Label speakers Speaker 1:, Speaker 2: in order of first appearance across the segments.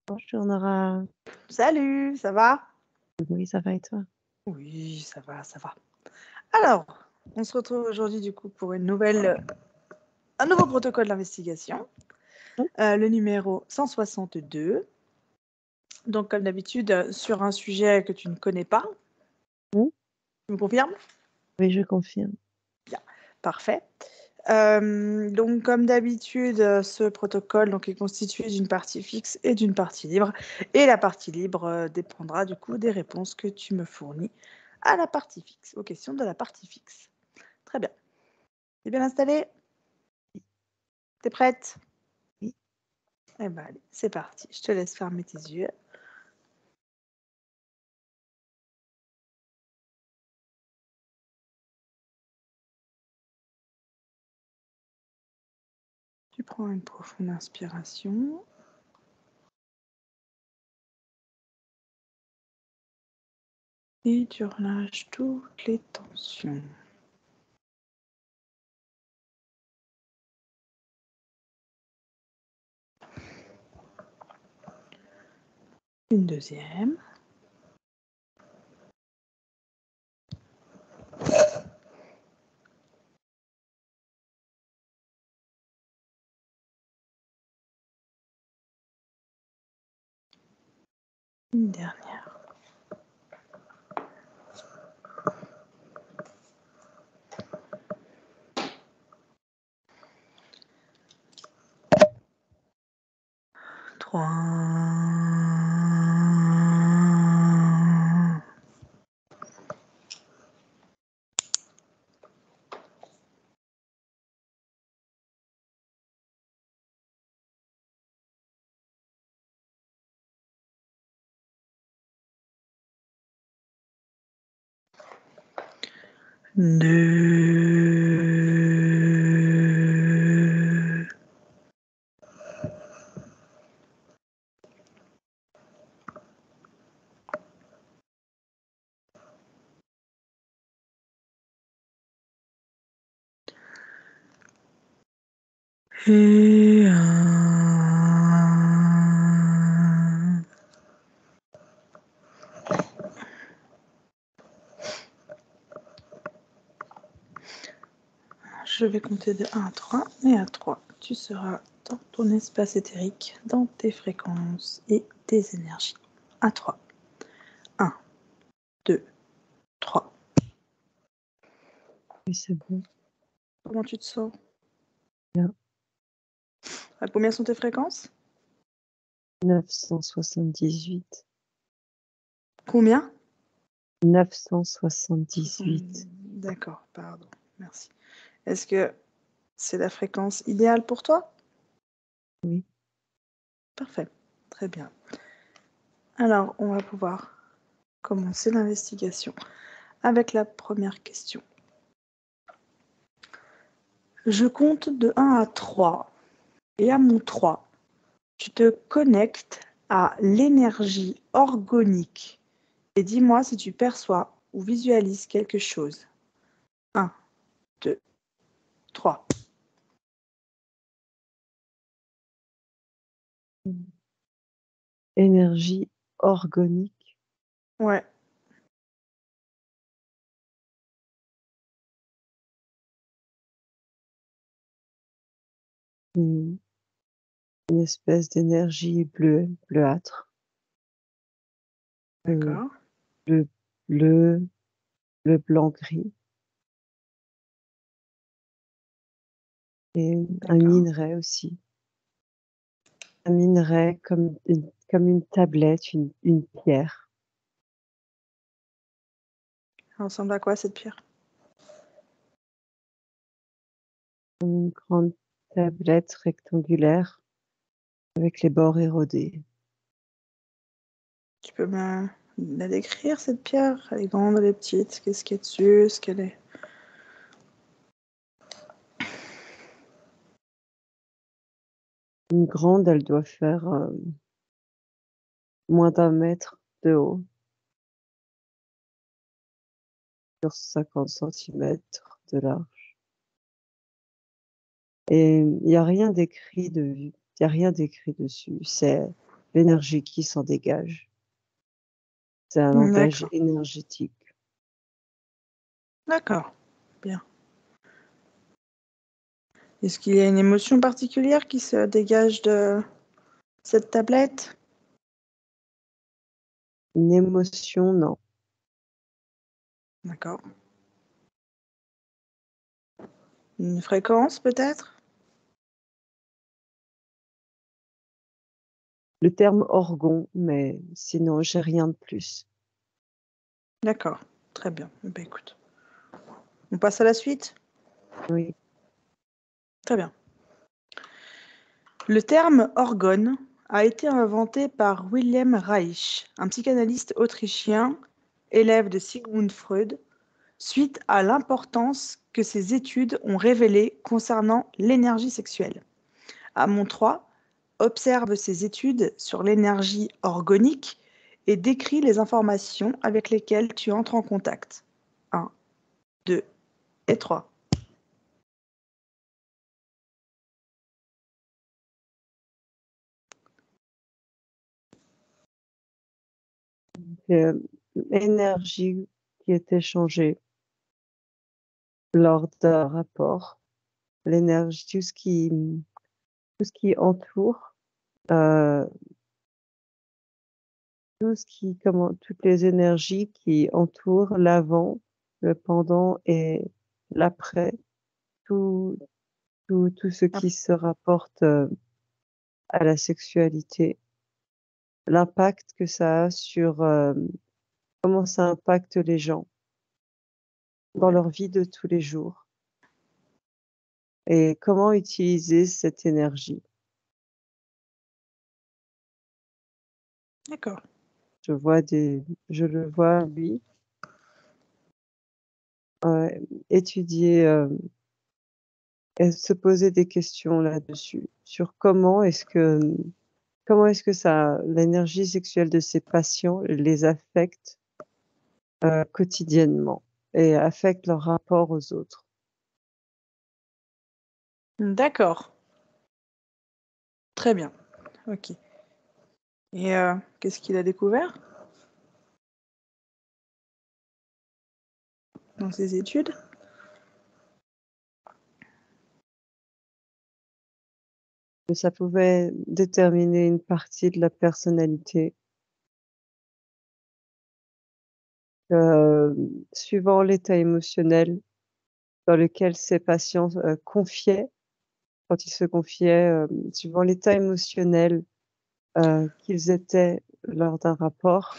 Speaker 1: Bonjour Nora.
Speaker 2: Salut, ça va?
Speaker 1: Oui, ça va et toi?
Speaker 2: Oui, ça va, ça va. Alors, on se retrouve aujourd'hui du coup pour un nouveau protocole d'investigation, le numéro 162. Donc, comme d'habitude, sur un sujet que tu ne connais pas.
Speaker 1: Mm.
Speaker 2: Tu me confirmes?
Speaker 1: Oui, je confirme.
Speaker 2: Bien, parfait. Donc, comme d'habitude, ce protocole est constitué d'une partie fixe et d'une partie libre. Et la partie libre dépendra du coup des réponses que tu me fournis à la partie fixe, aux questions de la partie fixe. Très bien. T'es bien installée? T'es prête?
Speaker 1: Oui.
Speaker 2: Eh ben allez, c'est parti. Je te laisse fermer tes yeux. Tu prends une profonde inspiration. Et tu relâches toutes les tensions. Une deuxième. Une dernière. Trois. Deux. Et un. Je vais compter de 1 à 3. Et à 3, tu seras dans ton espace éthérique, dans tes fréquences et tes énergies. À 3. 1, 2, 3.
Speaker 1: Oui, c'est bon.
Speaker 2: Comment tu te sens?
Speaker 1: Bien.
Speaker 2: À combien sont tes fréquences?
Speaker 1: 978.
Speaker 2: Combien?
Speaker 1: 978.
Speaker 2: D'accord, pardon, merci. Est-ce que c'est la fréquence idéale pour toi?
Speaker 1: Oui.
Speaker 2: Parfait, très bien. Alors, on va pouvoir commencer l'investigation avec la première question. Je compte de 1 à 3 et à mon 3, tu te connectes à l'énergie organique et dis-moi si tu perçois ou visualises quelque chose. 1, 2, 3.
Speaker 1: Énergie organique.
Speaker 2: Ouais,
Speaker 1: Une espèce d'énergie bleuâtre.
Speaker 2: d'accord.
Speaker 1: Bleu, bleu, bleu, blanc, gris. Et un
Speaker 2: D'accord.
Speaker 1: minerai aussi. Un minerai comme une tablette, une pierre.
Speaker 2: Ça ressemble à quoi cette pierre?
Speaker 1: Comme une grande tablette rectangulaire avec les bords érodés.
Speaker 2: Tu peux me la décrire cette pierre? Elle est grande, elle est petite, qu'est-ce qu'il y a dessus? Ce qu'elle est?
Speaker 1: Une grande, elle doit faire moins d'1 mètre de haut. Sur 50 centimètres de large. Et il y a rien d'écrit dessus. C'est l'énergie qui s'en dégage. C'est un langage
Speaker 2: D'accord,
Speaker 1: énergétique.
Speaker 2: d'accord, bien. Est-ce qu'il y a une émotion particulière qui se dégage de cette tablette?
Speaker 1: Une émotion, non.
Speaker 2: D'accord. Une fréquence peut-être?
Speaker 1: Le terme orgon, mais sinon j'ai rien de plus.
Speaker 2: D'accord, très bien. Eh ben, écoute, on passe à la suite?
Speaker 1: Oui.
Speaker 2: Très bien. Le terme orgone a été inventé par Wilhelm Reich, un psychanalyste autrichien, élève de Sigmund Freud, suite à l'importance que ses études ont révélée concernant l'énergie sexuelle. Amon 3 observe ses études sur l'énergie organique et décrit les informations avec lesquelles tu entres en contact. 1, 2 et 3.
Speaker 1: Euh, L'énergie qui est échangée lors d'un rapport, l'énergie, tout ce qui entoure, euh, toutes les énergies qui entourent l'avant, le pendant et l'après, tout, tout ce qui se rapporte à la sexualité, l'impact que ça a sur comment ça impacte les gens dans
Speaker 2: Ouais,
Speaker 1: leur vie de tous les jours et comment utiliser cette énergie.
Speaker 2: d'accord.
Speaker 1: Je le vois, lui, étudier et se poser des questions là-dessus, sur comment est-ce que ça, l'énergie sexuelle de ces patients les affecte quotidiennement et affecte leur rapport aux autres.
Speaker 2: D'accord, très bien. Ok. Et qu'est-ce qu'il a découvert dans ses études?
Speaker 1: Que ça pouvait déterminer une partie de la personnalité, euh, suivant l'état émotionnel dans lequel ces patients confiaient, quand ils se confiaient, suivant l'état émotionnel qu'ils étaient lors d'un rapport,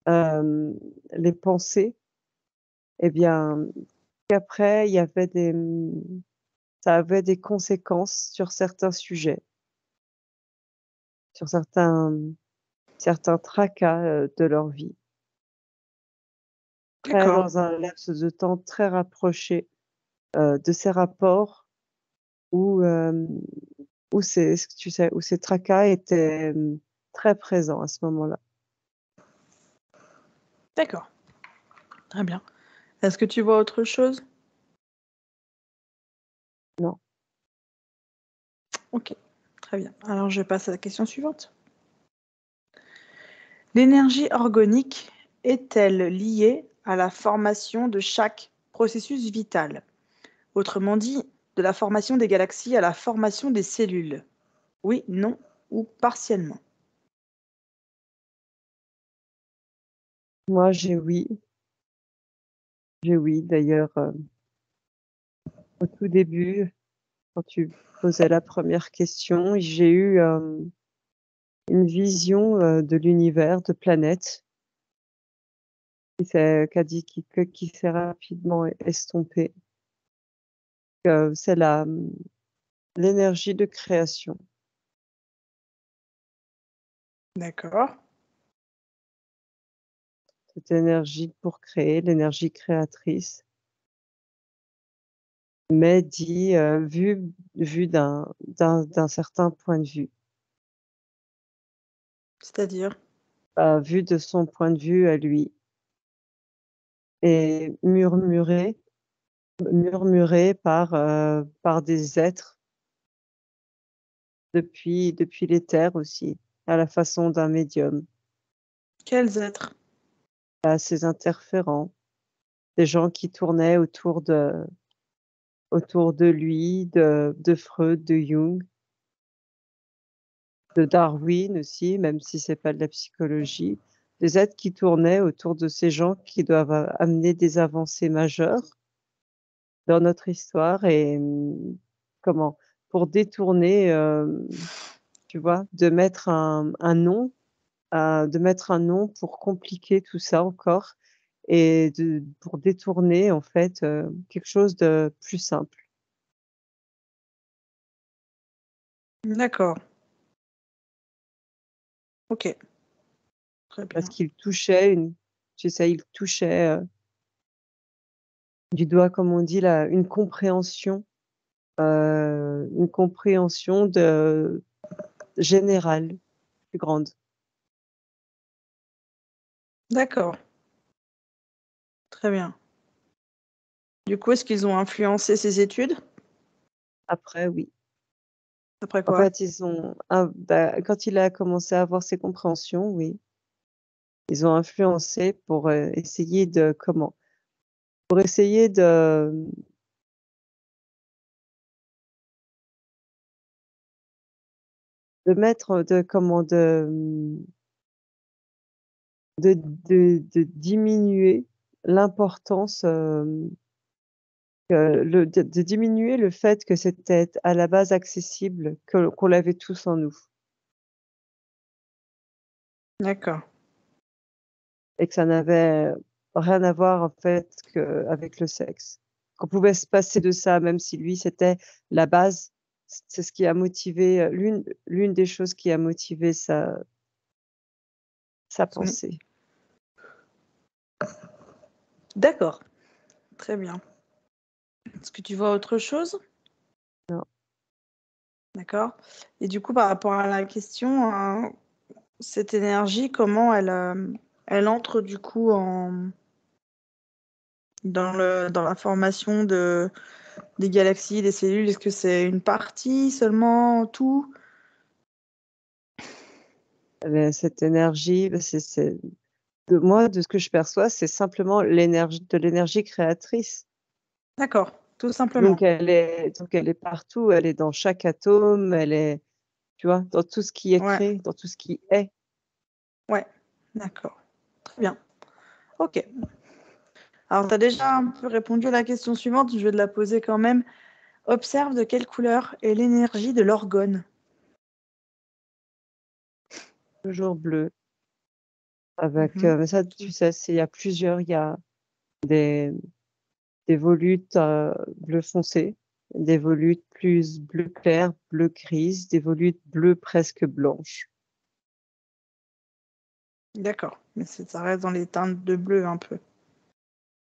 Speaker 1: euh, les pensées, eh bien, qu'après, ça avait des conséquences sur certains sujets, sur certains tracas de leur vie, très
Speaker 2: D'accord,
Speaker 1: dans un laps de temps très rapproché de ces rapports où, tu sais, où ces tracas étaient très présents à ce moment-là.
Speaker 2: d'accord, très bien. Est-ce que tu vois autre chose?
Speaker 1: Non.
Speaker 2: Ok, très bien. Alors je passe à la question suivante. L'énergie organique est-elle liée à la formation de chaque processus vital? Autrement dit, de la formation des galaxies à la formation des cellules? Oui, non ou partiellement?
Speaker 1: Moi, j'ai oui. D'ailleurs, au tout début, quand tu posais la première question, j'ai eu une vision de l'univers, de planètes, qui s'est rapidement estompée. C'est l'énergie de création,
Speaker 2: D'accord,
Speaker 1: cette énergie pour créer, l'énergie créatrice, mais vue d'un certain point de vue,
Speaker 2: c'est-à-dire?
Speaker 1: vue de son point de vue à lui, et murmurée par des êtres depuis l'éther aussi, à la façon d'un médium,
Speaker 2: Quels êtres?
Speaker 1: à ces interférents, des gens qui tournaient autour de lui, de Freud, de Jung, de Darwin aussi, même si c'est pas de la psychologie. Des êtres qui tournaient autour de ces gens qui doivent amener des avancées majeures dans notre histoire et comment? Pour détourner, tu vois? De mettre un nom pour compliquer tout ça encore et pour détourner en fait, quelque chose de plus simple.
Speaker 2: D'accord. OK, très
Speaker 1: Parce
Speaker 2: bien.
Speaker 1: qu'il touchait tu sais, il touchait, du doigt, comme on dit là, une compréhension générale, plus grande.
Speaker 2: D'accord, très bien. Du coup, est-ce qu'ils ont influencé ses études?
Speaker 1: Après oui.
Speaker 2: Après
Speaker 1: En
Speaker 2: quoi?
Speaker 1: fait, quand il a commencé à avoir ses compréhensions, oui, ils ont influencé pour, essayer de comment? Pour essayer de mettre de comment? De diminuer l'importance, de diminuer le fait que c'était à la base accessible, qu'on l'avait tous en nous
Speaker 2: D'accord.
Speaker 1: et que ça n'avait rien à voir en fait qu'avec le sexe. Qu'on pouvait se passer de ça, même si lui c'était la base. C'est ce qui a motivé, l'une des choses qui a motivé sa
Speaker 2: Son
Speaker 1: pensée.
Speaker 2: D'accord, très bien. Est-ce que tu vois autre chose?
Speaker 1: Non,
Speaker 2: D'accord, et du coup, par rapport à la question, cette énergie, comment elle entre du coup dans la formation des galaxies, des cellules? Est-ce que c'est une partie seulement, tout?
Speaker 1: cette énergie, bah, de ce que je perçois, c'est simplement l'énergie créatrice.
Speaker 2: D'accord, tout simplement.
Speaker 1: Donc elle est partout, elle est dans chaque atome, elle est, tu vois? Dans tout ce qui est
Speaker 2: Ouais,
Speaker 1: créé, dans tout ce qui est.
Speaker 2: ouais, d'accord. Très bien. OK. Alors, tu as déjà un peu répondu à la question suivante, je vais te la poser quand même. Observe de quelle couleur est l'énergie de l'orgone?
Speaker 1: Toujours bleu avec,
Speaker 2: Mmh.
Speaker 1: mais ça, tu sais, il y a des des volutes, bleu foncé, des volutes plus bleu clair, bleu grise, des volutes bleu presque blanches.
Speaker 2: D'accord, mais ça reste dans les teintes de bleu un peu.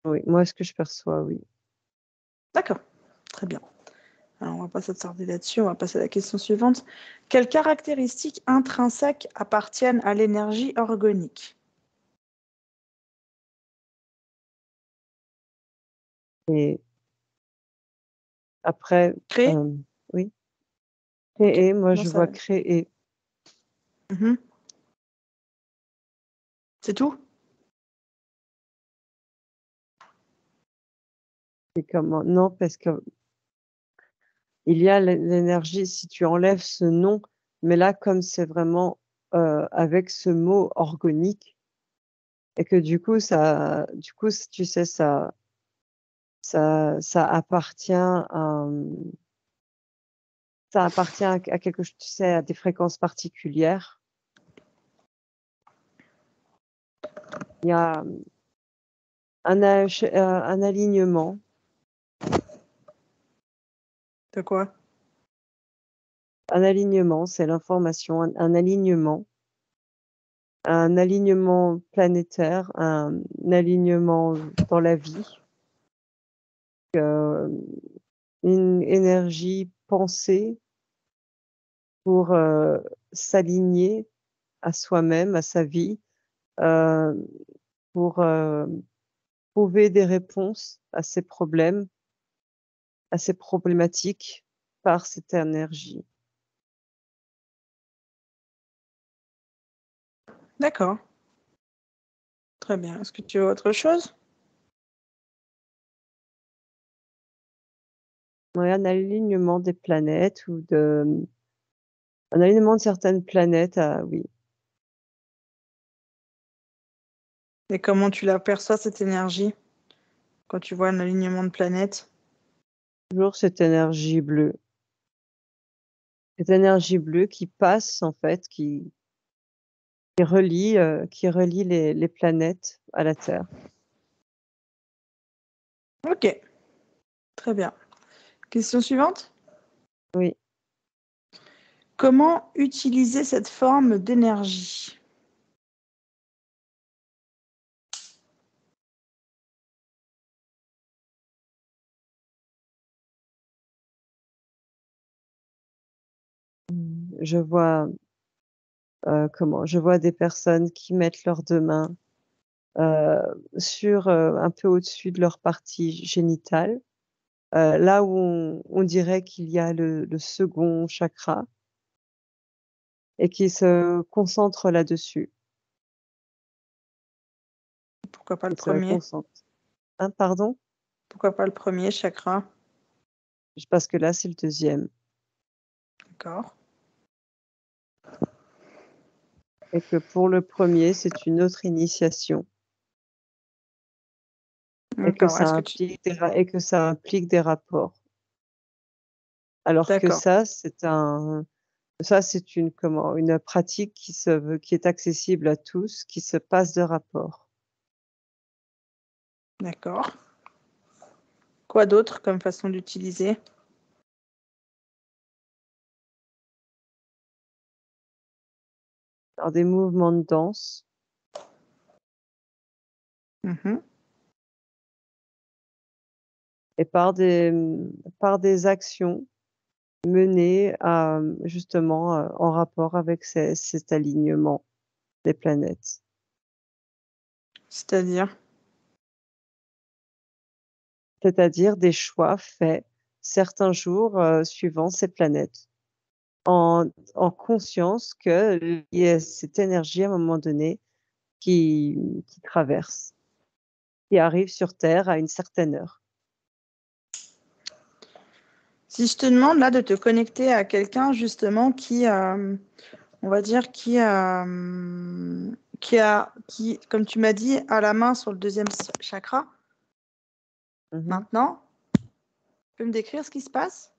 Speaker 1: Oui, moi, ce que je perçois, oui.
Speaker 2: D'accord, très bien. Alors, on va pas s'attarder là-dessus, on va passer à la question suivante. Quelles caractéristiques intrinsèques appartiennent à l'énergie organique?
Speaker 1: Et après,
Speaker 2: Créer?
Speaker 1: oui,
Speaker 2: OK.
Speaker 1: créer, moi,
Speaker 2: Non,
Speaker 1: je
Speaker 2: ça.
Speaker 1: vois créer.
Speaker 2: Mmh. C'est tout?
Speaker 1: C'est comment? Non, parce qu'il y a l'énergie, si tu enlèves ce nom, mais là, comme c'est vraiment, avec ce mot organique et que du coup, tu sais, ça appartient à quelque chose, tu sais, à des fréquences particulières. Il y a, un alignement.
Speaker 2: De quoi?
Speaker 1: Un alignement, c'est l'information, un alignement planétaire, un alignement dans la vie, une énergie pensée pour, s'aligner à soi-même, à sa vie, heu, pour, trouver des réponses à ses problèmes, à ses problématiques par cette énergie.
Speaker 2: D'accord. Très bien. Est-ce que tu as autre chose?
Speaker 1: Ouais, un alignement des planètes ou un alignement de certaines planètes, oui.
Speaker 2: Et comment tu l'aperçois, cette énergie, quand tu vois un alignement de planètes?
Speaker 1: Toujours cette énergie bleue. Cette énergie bleue qui passe en fait, qui relie les planètes à la Terre.
Speaker 2: OK, très bien. Question suivante?
Speaker 1: Oui.
Speaker 2: Comment utiliser cette forme d'énergie?
Speaker 1: Je vois, je vois des personnes qui mettent leurs 2 mains, heu, sur, un peu au-dessus de leur partie génitale, là où on dirait qu'il y a le second chakra et qui se concentrent là-dessus.
Speaker 2: Pourquoi pas le
Speaker 1: Ils se
Speaker 2: premier?
Speaker 1: concentrent. Hein, pardon?
Speaker 2: Pourquoi pas le premier chakra?
Speaker 1: Parce que là, c'est le deuxième
Speaker 2: D'accord.
Speaker 1: et que pour le premier, c'est une autre initiation et que
Speaker 2: D'accord.
Speaker 1: ça
Speaker 2: Est-ce que tu
Speaker 1: implique des rapports. Alors que
Speaker 2: D'accord,
Speaker 1: ça, c'est une pratique qui est accessible à tous, qui se passe de rapport.
Speaker 2: d'accord. Quoi d'autre comme façon d'utiliser?
Speaker 1: Par des mouvements de danse
Speaker 2: Mmh.
Speaker 1: et par des actions menées justement, en rapport avec cet alignement des planètes.
Speaker 2: C'est-à-dire?
Speaker 1: C'est-à-dire des choix faits certains jours, suivant ces planètes, en conscience qu'il y a cette énergie à un moment donné qui traverse, qui arrive sur terre à une certaine heure.
Speaker 2: Si je te demande là de te connecter à quelqu'un justement qui, on va dire qui, comme tu m'as dit, a la main sur le deuxième chakra,
Speaker 1: Mmh.
Speaker 2: maintenant, tu peux me décrire ce qui se passe?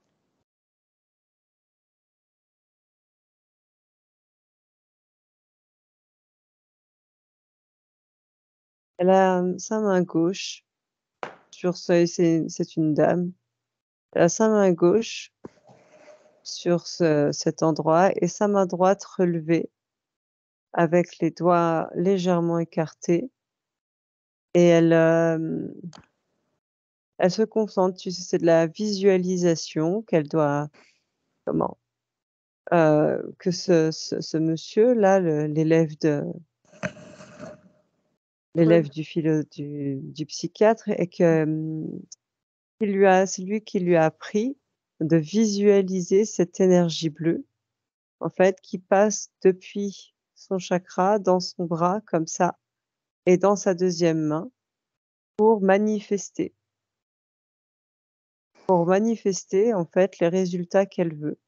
Speaker 1: Elle a, sa main gauche sur c'est une dame. Elle a sa main gauche sur cet endroit et sa main droite relevée avec les doigts légèrement écartés et elle se concentre, tu sais, c'est de la visualisation qu'elle doit comment, que ce monsieur-là,
Speaker 2: Freud.
Speaker 1: l'élève du psychiatre et que, c'est lui qui lui a appris de visualiser cette énergie bleue, en fait, qui passe depuis son chakra dans son bras comme ça et dans sa deuxième main pour manifester en fait les résultats qu'elle veut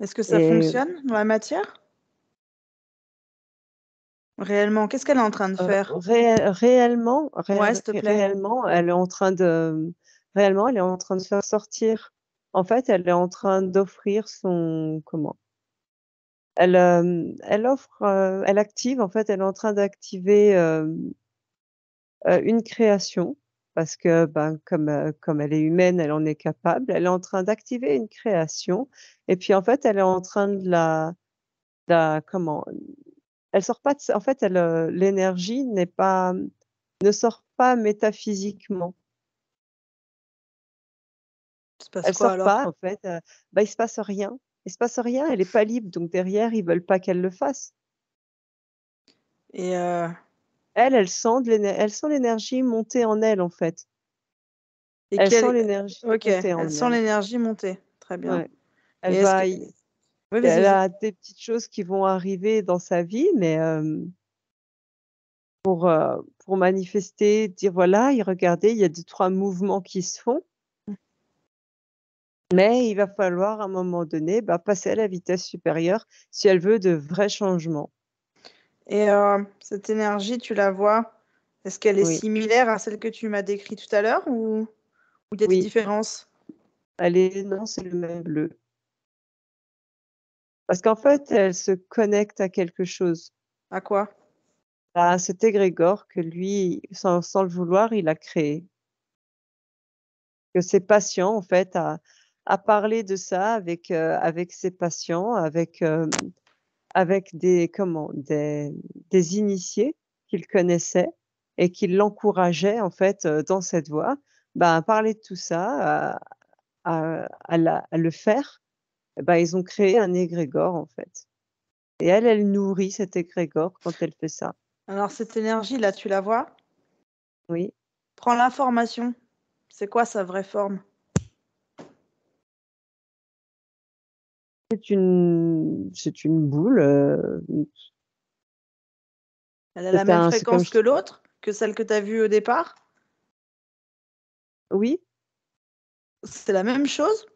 Speaker 2: Est-ce que ça
Speaker 1: et
Speaker 2: fonctionne dans la matière? Réellement, qu'est-ce qu'elle est en train de faire? Ouais, s'il te plaît.
Speaker 1: Réellement, elle est en train de faire sortir en fait, elle est en train d'offrir son elle active en fait, elle est en train d'activer, une création parce que, ben, comme elle est humaine, elle en est capable. Elle est en train d'activer une création et puis, en fait, elle est en train de la comment? Elle sort pas de s en fait, l'énergie ne sort pas métaphysiquement.
Speaker 2: Il se passe
Speaker 1: Elle
Speaker 2: quoi
Speaker 1: sort
Speaker 2: alors?
Speaker 1: pas en fait, bah, il se passe rien. Il se passe rien, elle est pas libre, donc derrière, ils veulent pas qu'elle le fasse.
Speaker 2: Et
Speaker 1: Elle sent l'énergie monter en elle, en fait.
Speaker 2: et
Speaker 1: Elle sent
Speaker 2: quelle
Speaker 1: l'énergie
Speaker 2: OK,
Speaker 1: monter
Speaker 2: elle
Speaker 1: en
Speaker 2: sent
Speaker 1: elle.
Speaker 2: l'énergie monter. Très bien.
Speaker 1: Ouais.
Speaker 2: Et
Speaker 1: Elle
Speaker 2: est-ce
Speaker 1: va
Speaker 2: que
Speaker 1: y
Speaker 2: Oui,
Speaker 1: Elle
Speaker 2: vas-y.
Speaker 1: a des petites choses qui vont arriver dans sa vie, mais pour manifester, dire voilà, et regardez, il y a 2-3 mouvements qui se font, mais il va falloir à un moment donné, passer à la vitesse supérieure si elle veut de vrais changements.
Speaker 2: Et cette énergie, tu la vois, est-ce qu'elle est
Speaker 1: Oui,
Speaker 2: similaire à celle que tu m'as décrite tout à l'heure ou il y a des
Speaker 1: oui,
Speaker 2: différences?
Speaker 1: non, c'est le même bleu. Parce qu'en fait, elle se connecte à quelque chose,
Speaker 2: À quoi?
Speaker 1: à cet égrégore que lui, sans le vouloir, il a créé. Que ses patients, en fait, à parler de ça avec ses patients, avec des initiés qu'il connaissait et qui l'encourageaient, en fait, dans cette voie, parler de tout ça, à le faire, ils ont créé un égrégore, en fait, et elle nourrit cet égrégore quand elle fait ça.
Speaker 2: Alors cette énergie-là, tu la vois?
Speaker 1: Oui,
Speaker 2: Prends l'information. C'est quoi sa vraie forme?
Speaker 1: c'est une boule,
Speaker 2: Elle a la même
Speaker 1: c'est comme
Speaker 2: fréquence
Speaker 1: je
Speaker 2: que l'autre? Que celle que tu as vue au départ?
Speaker 1: oui,
Speaker 2: C'est la même chose?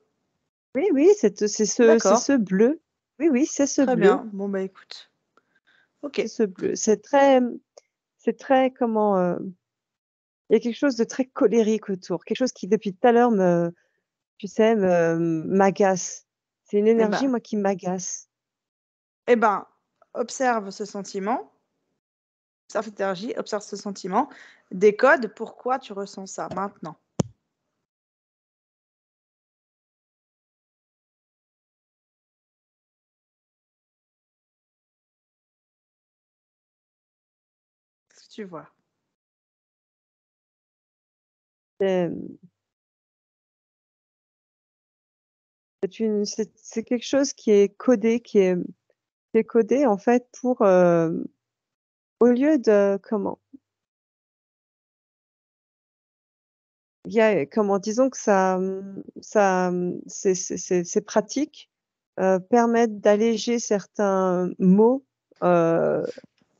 Speaker 1: oui, oui, c'est
Speaker 2: D'accord,
Speaker 1: ce bleu. Oui, oui, c'est ce
Speaker 2: très
Speaker 1: bleu,
Speaker 2: bien. Bon, bah écoute.
Speaker 1: c'est
Speaker 2: Ok.
Speaker 1: ce bleu. C'est très comment, il y a quelque chose de très colérique autour, quelque chose qui depuis tout à l'heure tu sais, m'agace. C'est une
Speaker 2: Eh
Speaker 1: énergie,
Speaker 2: ben,
Speaker 1: moi, qui m'agace.
Speaker 2: eh ben, observe ce sentiment, observe cette énergie, observe ce sentiment, décode pourquoi tu ressens ça maintenant. Qu'est-ce que tu vois?
Speaker 1: C'est, c'est quelque chose qui est codé, qui est codé, en fait, pour, au lieu de comment? Il y a comment? Disons que ces pratiques, permettent d'alléger certains heu,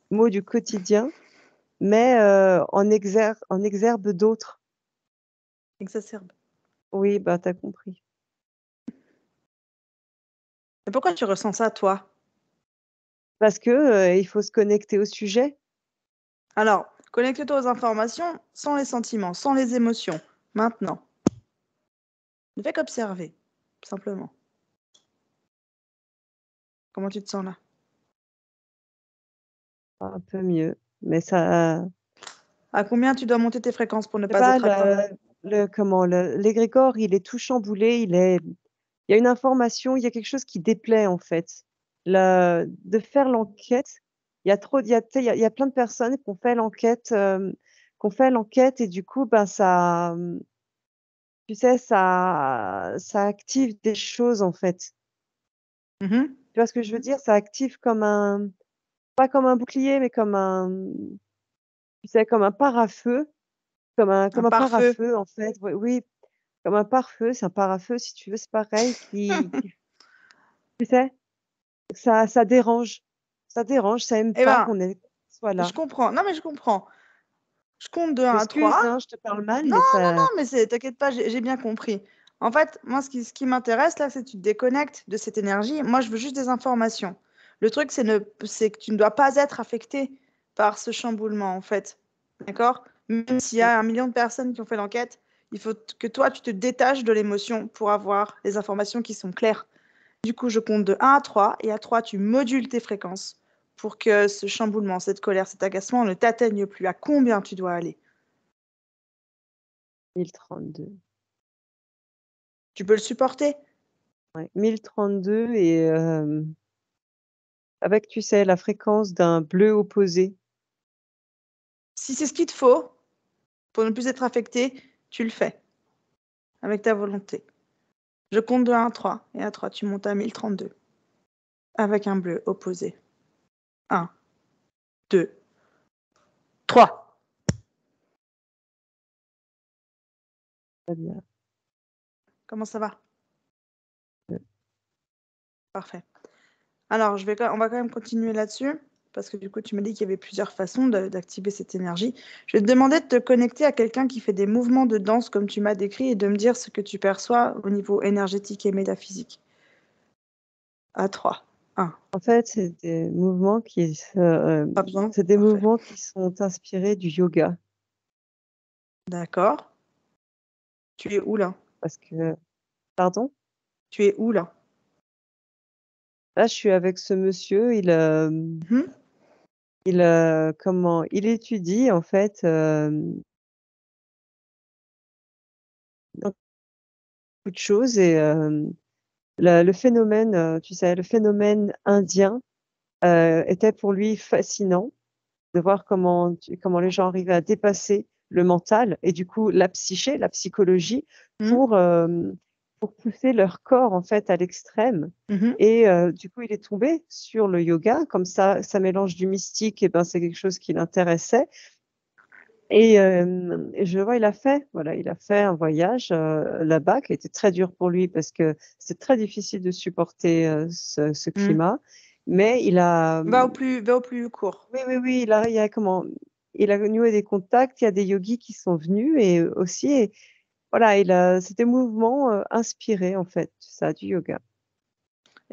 Speaker 1: maux du quotidien, mais en exerbe d'autres.
Speaker 2: Exacerbe.
Speaker 1: Oui, tu as compris.
Speaker 2: Et pourquoi tu ressens ça, toi?
Speaker 1: Parce que, il faut se connecter au sujet.
Speaker 2: Alors, connecte-toi aux informations sans les sentiments, sans les émotions. Maintenant, ne fais qu'observer, simplement. Comment tu te sens là?
Speaker 1: Un peu mieux, mais ça
Speaker 2: À combien tu dois monter tes fréquences pour ne
Speaker 1: c'est
Speaker 2: pas
Speaker 1: pas
Speaker 2: être à quoi?
Speaker 1: l'égrégore, il est tout chamboulé, il y a une information, il y a quelque chose qui déplaît, en fait. De faire l'enquête, il y a tu sais, il y a plein de personnes qui ont fait l'enquête et du coup, tu sais, ça active des choses, en fait.
Speaker 2: Mhm.
Speaker 1: Tu vois ce que je veux dire? Ça active pas comme un bouclier, mais tu sais, comme un pare-feu,
Speaker 2: Un
Speaker 1: comme un
Speaker 2: pare-feu.
Speaker 1: pare-feu, en fait. Oui, oui, comme un pare-feu, c'est un pare-feu, si tu veux, c'est pareil, qui tu sais? Ça dérange, ça aime
Speaker 2: Eh
Speaker 1: pas
Speaker 2: ben,
Speaker 1: qu'on soit
Speaker 2: je
Speaker 1: là.
Speaker 2: comprends. Non, mais je comprends. Je compte de
Speaker 1: Je
Speaker 2: 1 à 3.
Speaker 1: m'excuse, hein, je te parle mal,
Speaker 2: Non,
Speaker 1: mais
Speaker 2: non,
Speaker 1: ça
Speaker 2: non, mais t'inquiète pas, j'ai bien compris. En fait, moi, ce qui m'intéresse là, c'est que tu te déconnectes de cette énergie. Moi, je veux juste des informations. Le truc, c'est que tu ne dois pas être affecté par ce chamboulement, en fait. D'accord? Même s'il y a 1 million de personnes qui ont fait l'enquête, il faut que toi, tu te détaches de l'émotion pour avoir les informations qui sont claires. Du coup, je compte de 1 à 3, et à 3, tu modules tes fréquences pour que ce chamboulement, cette colère, cet agacement ne t'atteigne plus. À combien tu dois aller?
Speaker 1: 1032.
Speaker 2: Tu peux le supporter?
Speaker 1: Ouais, 1032 et avec, tu sais, la fréquence d'un bleu opposé.
Speaker 2: Si c'est ce qu'il te faut pour ne plus être affecté, tu le fais avec ta volonté. Je compte de 1 à 3, et à 3, tu montes à 1032 avec un bleu opposé. 1, 2, 3.
Speaker 1: Très bien.
Speaker 2: Comment ça va?
Speaker 1: Heu,
Speaker 2: Parfait. Alors, on va quand même continuer là-dessus, parce que du coup, tu m'as dit qu'il y avait plusieurs façons d'activer cette énergie. Je vais te demander de te connecter à quelqu'un qui fait des mouvements de danse comme tu m'as décrit et de me dire ce que tu perçois au niveau énergétique et métaphysique. À 3. 1.
Speaker 1: En fait, c'est des mouvements
Speaker 2: Pas besoin.
Speaker 1: c'est des
Speaker 2: Parfait.
Speaker 1: mouvements qui sont inspirés du yoga.
Speaker 2: D'accord. Tu es où là?
Speaker 1: Parce que, pardon?
Speaker 2: Tu es où là?
Speaker 1: Là, je suis avec ce monsieur,
Speaker 2: Mhm.
Speaker 1: il étudie en fait beaucoup de choses et le phénomène, tu sais, le phénomène indien était pour lui fascinant de voir comment les gens arrivaient à dépasser le mental et du coup la psyché, la psychologie
Speaker 2: Mhm.
Speaker 1: pour, pour pousser leur corps en fait à l'extrême.
Speaker 2: Mhm.
Speaker 1: Et du coup, il est tombé sur le yoga, comme ça mélange du mystique, et ben c'est quelque chose qui l'intéressait. Et je vois, il a fait un voyage là-bas qui a été très dur pour lui parce que c'est très difficile de supporter ce
Speaker 2: Mhm.
Speaker 1: climat. Mais il a,
Speaker 2: Va au plus court.
Speaker 1: oui, oui, oui, il a noué des contacts, il y a des yogis qui sont venus et aussi, et voilà, c'est des mouvements inspirés en fait, ça, du yoga.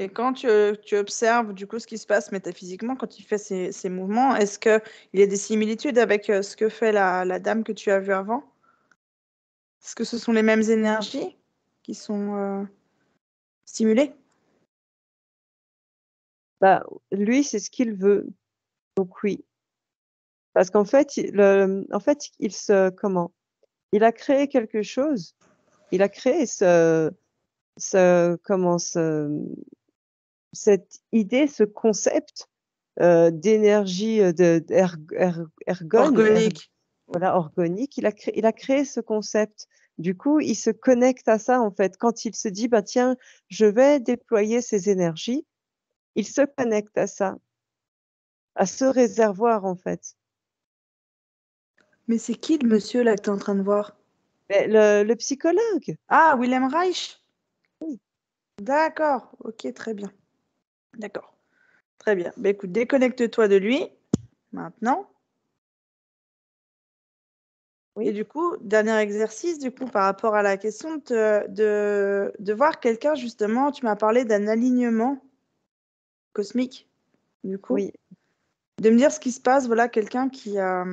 Speaker 2: Et quand tu observes du coup ce qui se passe métaphysiquement quand il fait ces mouvements, est-ce qu'il y a des similitudes avec ce que fait la dame que tu as vue avant? Est-ce que ce sont les mêmes énergies qui sont stimulées?
Speaker 1: Bah, lui, c'est ce qu'il veut, donc oui. Parce qu'en fait, il a créé quelque chose, il a créé cette idée, ce concept d'énergie
Speaker 2: Organique.
Speaker 1: voilà, organique. Il a créé ce concept. Du coup, il se connecte à ça en fait. Quand il se dit, bah tiens, je vais déployer ces énergies, il se connecte à ça, à ce réservoir en fait.
Speaker 2: Mais c'est qui le monsieur là que tu es en train de voir?
Speaker 1: Mais le psychologue,
Speaker 2: Ah, Willem Reich?
Speaker 1: oui,
Speaker 2: D'accord, ok, très bien. D'accord, très bien. Bah, écoute, déconnecte-toi de lui maintenant. Et
Speaker 1: oui,
Speaker 2: du coup, dernier exercice, du coup, par rapport à la question de voir quelqu'un, justement, tu m'as parlé d'un alignement cosmique, du coup,
Speaker 1: oui.
Speaker 2: de me dire ce qui se passe, voilà, quelqu'un qui a,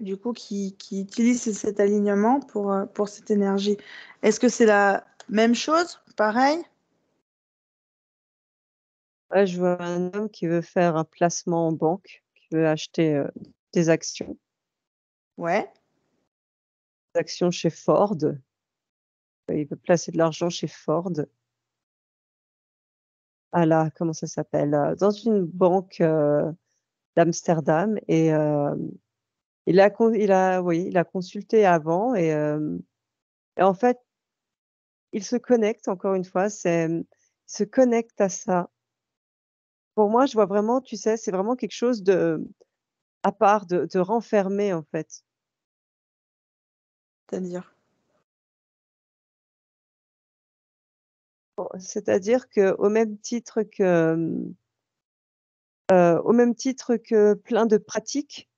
Speaker 2: du coup, qui utilise cet alignement pour cette énergie. Est-ce que c'est la même chose, pareil?
Speaker 1: Ouais, je vois un homme qui veut faire un placement en banque, qui veut acheter des
Speaker 2: Ouais.
Speaker 1: actions chez Ford. Il veut placer de l'argent chez Ford. À la, comment ça s'appelle? Dans une banque d'Amsterdam. Et oui, il a consulté avant et en fait, il se connecte encore une fois, il se connecte à ça. Pour moi, je vois vraiment, tu sais, c'est vraiment quelque chose à part, de renfermé en fait.
Speaker 2: C'est-à-dire?
Speaker 1: C'est-à-dire au même titre que plein de pratiques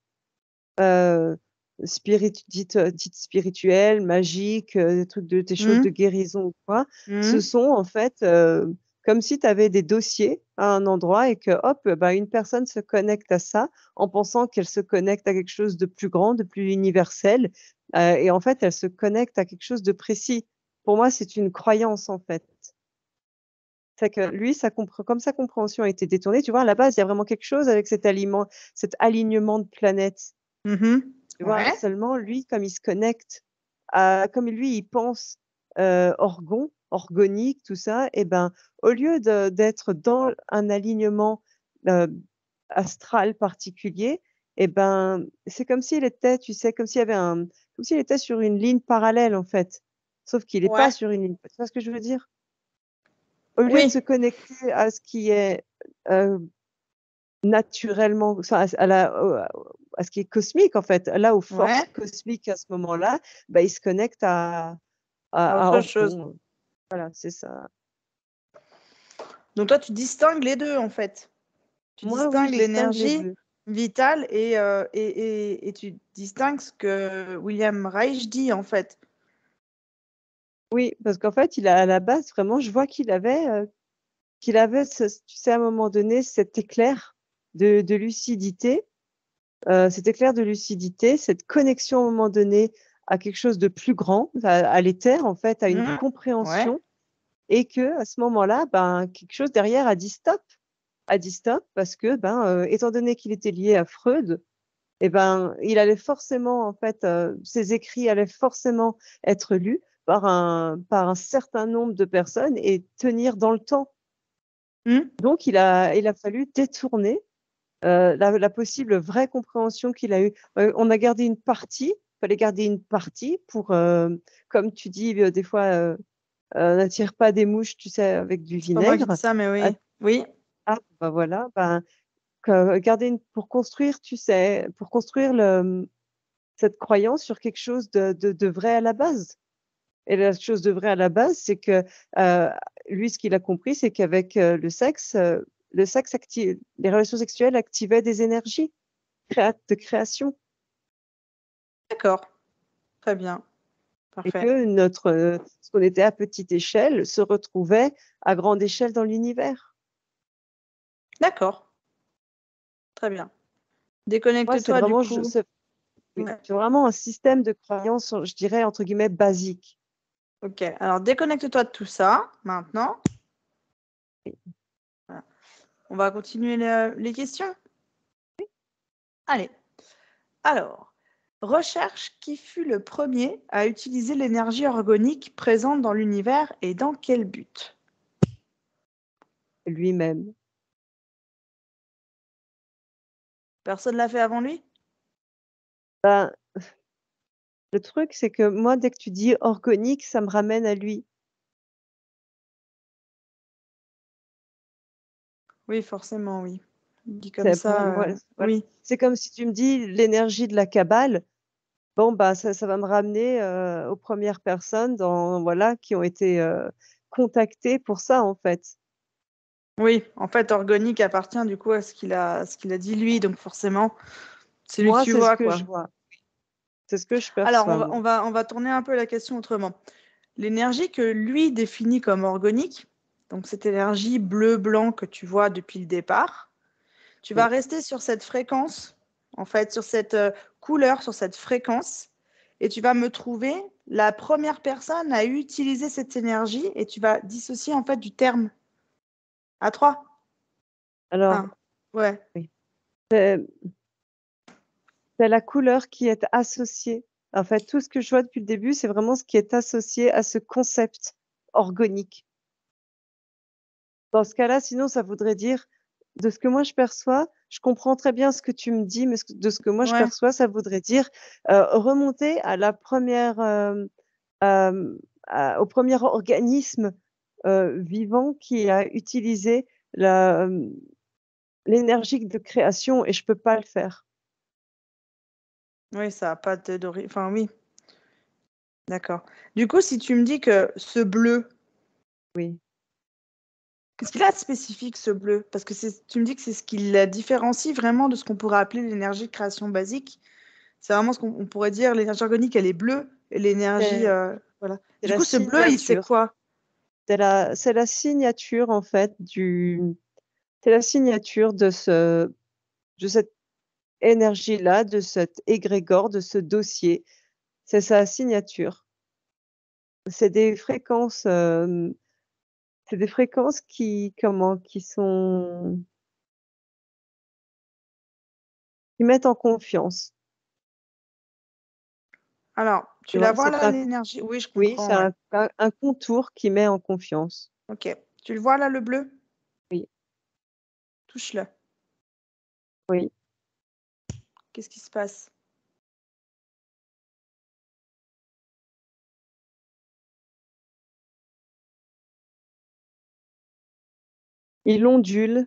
Speaker 1: heu, dites spirituelles, magiques, des choses de
Speaker 2: Mmh.
Speaker 1: guérison ou quoi. Ce
Speaker 2: Mmh.
Speaker 1: sont en fait, comme si tu avais des dossiers à un endroit et que hop, bah, une personne se connecte à ça en pensant qu'elle se connecte à quelque chose de plus grand, de plus universel, et en fait, elle se connecte à quelque chose de précis. Pour moi, c'est une croyance, en fait. C'est que lui, comme sa compréhension a été détournée, tu vois? À la base, il y a vraiment quelque chose avec cet alignement de planètes.
Speaker 2: Mmh.
Speaker 1: Tu vois?
Speaker 2: Ouais.
Speaker 1: Seulement lui, comme il se connecte comme lui, il pense, organique, tout ça, et ben, au lieu d'être dans un alignement, heu, astral particulier, et ben, c'est comme s'il était, tu sais, comme s'il était sur une ligne parallèle, en fait. Sauf qu'il est pas
Speaker 2: Ouais.
Speaker 1: sur une ligne, tu vois ce que je veux dire? Au lieu de
Speaker 2: Oui.
Speaker 1: se connecter à ce qui est, heu naturellement, enfin à ce qui est cosmique en fait, là aux forces
Speaker 2: Ouais.
Speaker 1: cosmiques à ce moment-là, bah, il se connecte à
Speaker 2: À
Speaker 1: à
Speaker 2: autre chose.
Speaker 1: Orgon, voilà, c'est ça.
Speaker 2: Donc toi, tu distingues les deux, en fait. Tu
Speaker 1: Moi, oui,
Speaker 2: distingues
Speaker 1: je distingue les
Speaker 2: l'énergie
Speaker 1: deux.
Speaker 2: vitale et tu distingues ce que William Reich dit, en fait.
Speaker 1: Oui, parce qu'en fait, à la base, vraiment, je vois qu'il avait, tu sais, à un moment donné, cet éclair de lucidité, cette connexion à un moment donné à quelque chose de plus grand, à l'éther, en fait, à une
Speaker 2: Ouais.
Speaker 1: compréhension, et que à ce moment-là, ben, quelque chose derrière a dit stop, parce que, ben, étant donné qu'il était lié à Freud, et ben, il allait forcément, en fait, ses écrits allaient forcément être lus par un certain nombre de personnes et tenir dans le temps. Donc, il a fallu détourner la possible vraie compréhension qu'il a eue. On a gardé une partie, il fallait garder une partie pour, comme tu dis, des fois, n'attire pas des mouches, tu sais, avec du
Speaker 2: C'est pas moi qui dis
Speaker 1: vinaigre.
Speaker 2: ça, mais
Speaker 1: Ah,
Speaker 2: oui. Oui,
Speaker 1: bah voilà, ben, garder pour construire, tu sais, pour construire cette croyance sur quelque chose de vrai à la base. Et la chose de vrai à la base, c'est que lui, ce qu'il a compris, c'est qu'avec le sexe les relations sexuelles activaient des énergies de création,
Speaker 2: d'accord. Très bien.
Speaker 1: et
Speaker 2: Parfait.
Speaker 1: que ce qu'on était à petite échelle se retrouvait à grande échelle dans l'univers.
Speaker 2: D'accord. Très bien.
Speaker 1: Moi, c'est
Speaker 2: Déconnecte-toi du
Speaker 1: vraiment,
Speaker 2: coup.
Speaker 1: oui,
Speaker 2: Ouais.
Speaker 1: c'est vraiment un système de croyance, je dirais, entre guillemets, basique.
Speaker 2: Ok. Alors, déconnecte-toi de tout ça maintenant. Voilà. On va continuer les questions. Allez. Alors, recherche qui fut le premier à utiliser l'énergie organique présente dans l'univers et dans quel but?
Speaker 1: Lui-même.
Speaker 2: Personne l'a fait avant lui?
Speaker 1: Ben, le truc, c'est que moi, dès que tu dis organique, ça me ramène à lui.
Speaker 2: Oui, forcément, oui. Dit comme
Speaker 1: C'est pour
Speaker 2: ça,
Speaker 1: moi, voilà.
Speaker 2: oui.
Speaker 1: C'est comme si tu me dis l'énergie de la cabale. Bon, bah, ça va me ramener aux premières personnes voilà, qui ont été contactées pour ça, en fait.
Speaker 2: Oui, en fait, organique appartient du coup à ce qu'il a dit lui, donc forcément, c'est lui que
Speaker 1: Moi,
Speaker 2: tu
Speaker 1: c'est ce
Speaker 2: vois,
Speaker 1: que
Speaker 2: quoi.
Speaker 1: je vois. C'est ce que je
Speaker 2: Alors,
Speaker 1: perçois, moi.
Speaker 2: on va tourner un peu la question autrement. L'énergie que lui définit comme organique, donc cette énergie bleu-blanc que tu vois depuis le départ, tu vas
Speaker 1: Oui.
Speaker 2: rester sur cette fréquence, en fait, sur cette couleur, sur cette fréquence, et tu vas me trouver la première personne à utiliser cette énergie, et tu vas dissocier en fait du terme. À 3,
Speaker 1: Alors,
Speaker 2: 1. Ouais,
Speaker 1: oui. C'est c'est la couleur qui est associée. En fait, tout ce que je vois depuis le début, c'est vraiment ce qui est associé à ce concept organique. Dans ce cas-là, sinon, ça voudrait dire, de ce que moi je perçois, je comprends très bien ce que tu me dis, mais de ce que moi je
Speaker 2: ouais.
Speaker 1: perçois, ça voudrait dire remonter à la première, au premier organisme vivant qui a utilisé l'énergie de création, et je peux pas le faire.
Speaker 2: Oui, ça a pas enfin oui, d'accord. Du coup, si tu me dis que ce bleu,
Speaker 1: Oui.
Speaker 2: qu'est-ce qu'il a de spécifique ce bleu? Parce que tu me dis que c'est ce qui la différencie vraiment de ce qu'on pourrait appeler l'énergie de création basique. C'est vraiment ce qu'on on pourrait dire l'énergie organique, elle est bleue et l'énergie,
Speaker 1: C'est
Speaker 2: voilà.
Speaker 1: c'est
Speaker 2: Du
Speaker 1: la
Speaker 2: coup, ce bleu, il c'est
Speaker 1: signature.
Speaker 2: quoi?
Speaker 1: C'est la signature, en fait, c'est la signature de cette énergie-là, de cet égrégore, de ce dossier. C'est sa signature. C'est des fréquences, c'est des fréquences qui mettent en confiance.
Speaker 2: Alors,
Speaker 1: Tu
Speaker 2: tu la
Speaker 1: vois?
Speaker 2: vois
Speaker 1: C'est
Speaker 2: là
Speaker 1: un
Speaker 2: l'énergie? Oui, je
Speaker 1: Oui, c'est
Speaker 2: comprends, ouais.
Speaker 1: un contour qui met en confiance.
Speaker 2: OK. Tu le vois là, le bleu?
Speaker 1: Oui,
Speaker 2: Touche-le.
Speaker 1: oui.
Speaker 2: Qu'est-ce qui se passe?
Speaker 1: Il ondule,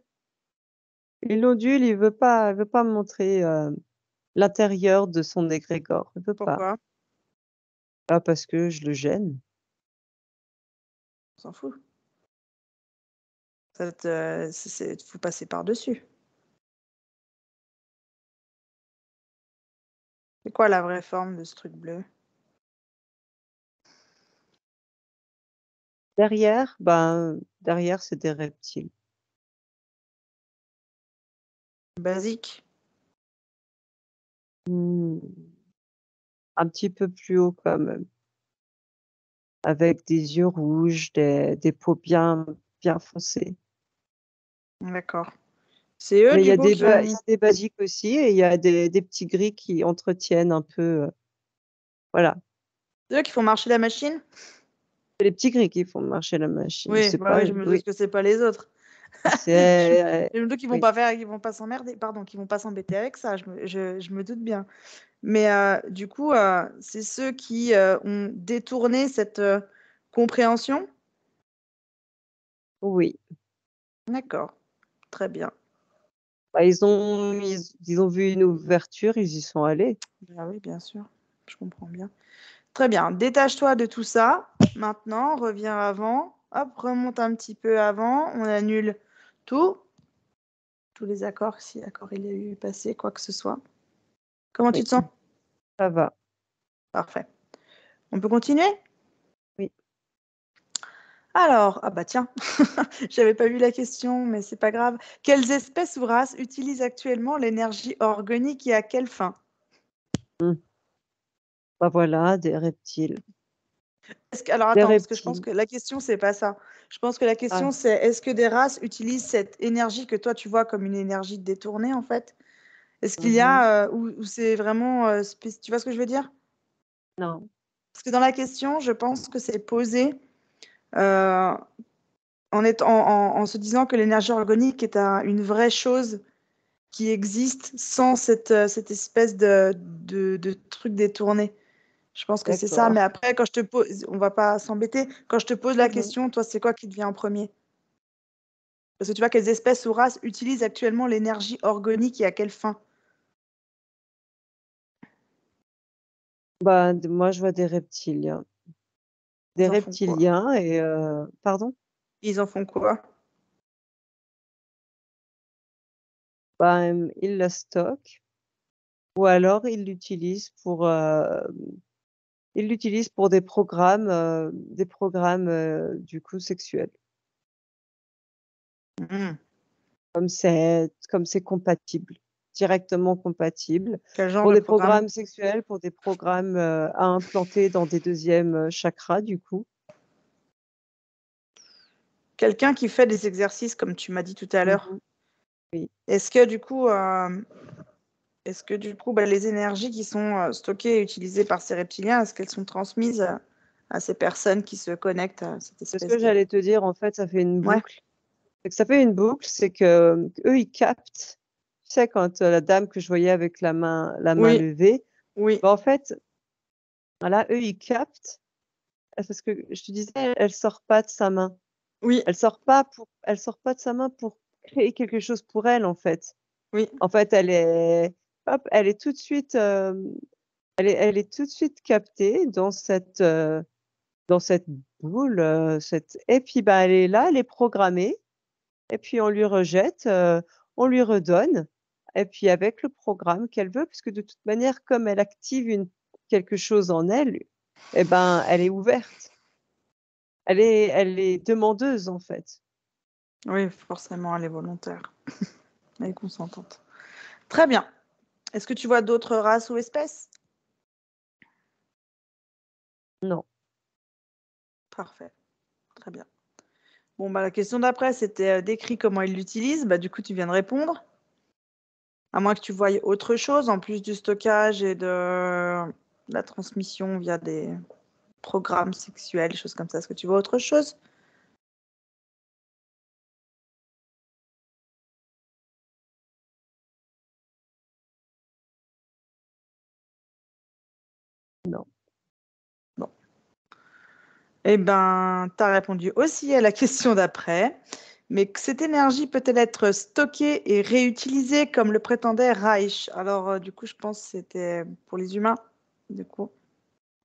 Speaker 1: il veut pas montrer, l'intérieur de son égrégore. Il veut pas.
Speaker 2: Pourquoi?
Speaker 1: Pas parce que je le gêne.
Speaker 2: On s'en fout. Faut passer par-dessus. C'est quoi la vraie forme de ce truc bleu?
Speaker 1: Derrière, derrière, c'est des reptiles.
Speaker 2: Basique?
Speaker 1: Mmh, un petit peu plus haut quand même, avec des yeux rouges, des peaux bien foncées.
Speaker 2: D'accord. C'est eux,
Speaker 1: Mais il y
Speaker 2: du
Speaker 1: a
Speaker 2: coup,
Speaker 1: il y a des basiques aussi et il y a des petits gris qui entretiennent un peu, voilà.
Speaker 2: c'est eux qui font marcher la machine?
Speaker 1: C'est les petits gris qui font marcher la machine,
Speaker 2: Oui,
Speaker 1: c'est
Speaker 2: bah
Speaker 1: pas
Speaker 2: oui, je me doute
Speaker 1: oui,
Speaker 2: que c'est pas les autres. Je
Speaker 1: c'est
Speaker 2: je me doute qu'ils vont
Speaker 1: oui,
Speaker 2: pas faire qu'ils vont pas s'emmerder, pardon, qu'ils vont pas s'embêter avec ça, je me doute bien. Mais du coup, c'est ceux qui, ont détourné cette, compréhension?
Speaker 1: oui.
Speaker 2: D'accord, très bien.
Speaker 1: Bah, ils ont vu une ouverture, ils y sont allés.
Speaker 2: Bah oui, bien sûr, je comprends bien. Très bien, détache-toi de tout ça. Maintenant, reviens avant. Hop, remonte un petit peu avant. On annule tout, tous les accords, si accord il y a eu passé, quoi que ce soit. Comment tu
Speaker 1: Oui,
Speaker 2: te sens?
Speaker 1: ça va.
Speaker 2: Parfait. On peut continuer?
Speaker 1: Oui.
Speaker 2: Alors, ah bah tiens, j'avais pas vu la question, mais c'est pas grave. Quelles espèces ou races utilisent actuellement l'énergie organique et à quelle fin?
Speaker 1: Mmh. Bah, voilà, des reptiles.
Speaker 2: Alors
Speaker 1: Des
Speaker 2: attends, parce que je pense
Speaker 1: reptiles.
Speaker 2: que la question, c'est pas ça. Je pense que la
Speaker 1: Ah,
Speaker 2: question, c'est est-ce que des races utilisent cette énergie que toi, tu vois comme une énergie détournée, en fait? Est-ce qu'il y
Speaker 1: mmh.
Speaker 2: a, ou c'est vraiment, tu vois ce que je veux dire?
Speaker 1: Non,
Speaker 2: Parce que dans la question, je pense que c'est posé, heu, en se disant que l'énergie organique est une vraie chose qui existe sans cette espèce de truc détourné. Je pense que c'est ça,
Speaker 1: d'accord.
Speaker 2: mais après quand je te pose on va pas s'embêter. Quand je te pose la
Speaker 1: Mmh.
Speaker 2: question, toi, c'est quoi qui te vient en premier? Parce que tu vois, quelles espèces ou races utilisent actuellement l'énergie organique et à quelle fin?
Speaker 1: Bah, d moi, je vois des reptiliens. Des
Speaker 2: Ils en font quoi?
Speaker 1: reptiliens et pardon?
Speaker 2: Ils en font quoi?
Speaker 1: Ils la stockent ou alors ils l'utilisent pour des programmes, du coup sexuels.
Speaker 2: Mmh.
Speaker 1: Comme c'est compatible, directement compatible.
Speaker 2: Quel genre
Speaker 1: Pour
Speaker 2: de
Speaker 1: des
Speaker 2: programme?
Speaker 1: programmes sexuels, pour des programmes, à implanter dans des 2e, chakras du coup.
Speaker 2: Quelqu'un qui fait des exercices comme tu m'as dit tout à l'heure.
Speaker 1: Mmh. Oui,
Speaker 2: Est-ce que du coup, bah, les énergies qui sont, stockées et utilisées par ces reptiliens, est-ce qu'elles sont transmises, à ces personnes qui se connectent à cette
Speaker 1: c'est ce
Speaker 2: espèce
Speaker 1: que
Speaker 2: de
Speaker 1: j'allais te dire en fait, ça fait une
Speaker 2: ouais,
Speaker 1: boucle. C'est que ça fait une boucle, c'est que, eux ils captent, tu sais quand, la dame que je voyais avec la main
Speaker 2: oui,
Speaker 1: levée,
Speaker 2: oui,
Speaker 1: bah, en fait, voilà, eux ils captent, parce que je te disais, elle sort pas de sa main.
Speaker 2: oui,
Speaker 1: Elle sort pas de sa main pour créer quelque chose pour elle en fait.
Speaker 2: oui.
Speaker 1: En fait, elle est hop, elle est tout de suite, elle est tout de suite captée dans cette boule, cette et puis, bah, elle est là, elle est programmée et puis on lui rejette, on lui redonne et puis avec le programme qu'elle veut, puisque de toute manière, comme elle active quelque chose en elle et ben, elle est ouverte. Elle est demandeuse en fait.
Speaker 2: Oui, forcément, elle est volontaire. Elle est consentante. Très bien. Est-ce que tu vois d'autres races ou espèces?
Speaker 1: Non,
Speaker 2: Parfait, très bien. Bon, bah, la question d'après, c'était, décris comment ils l'utilisent. Bah, du coup, tu viens de répondre. À moins que tu voyes autre chose en plus du stockage et de la transmission via des programmes sexuels, des choses comme ça. Est-ce que tu vois autre chose?
Speaker 1: non.
Speaker 2: Bon. Eh ben, tu as répondu aussi à la question d'après, mais que cette énergie peut-elle être stockée et réutilisée comme le prétendait Reich? Alors, du coup, je pense que c'était pour les humains, du coup.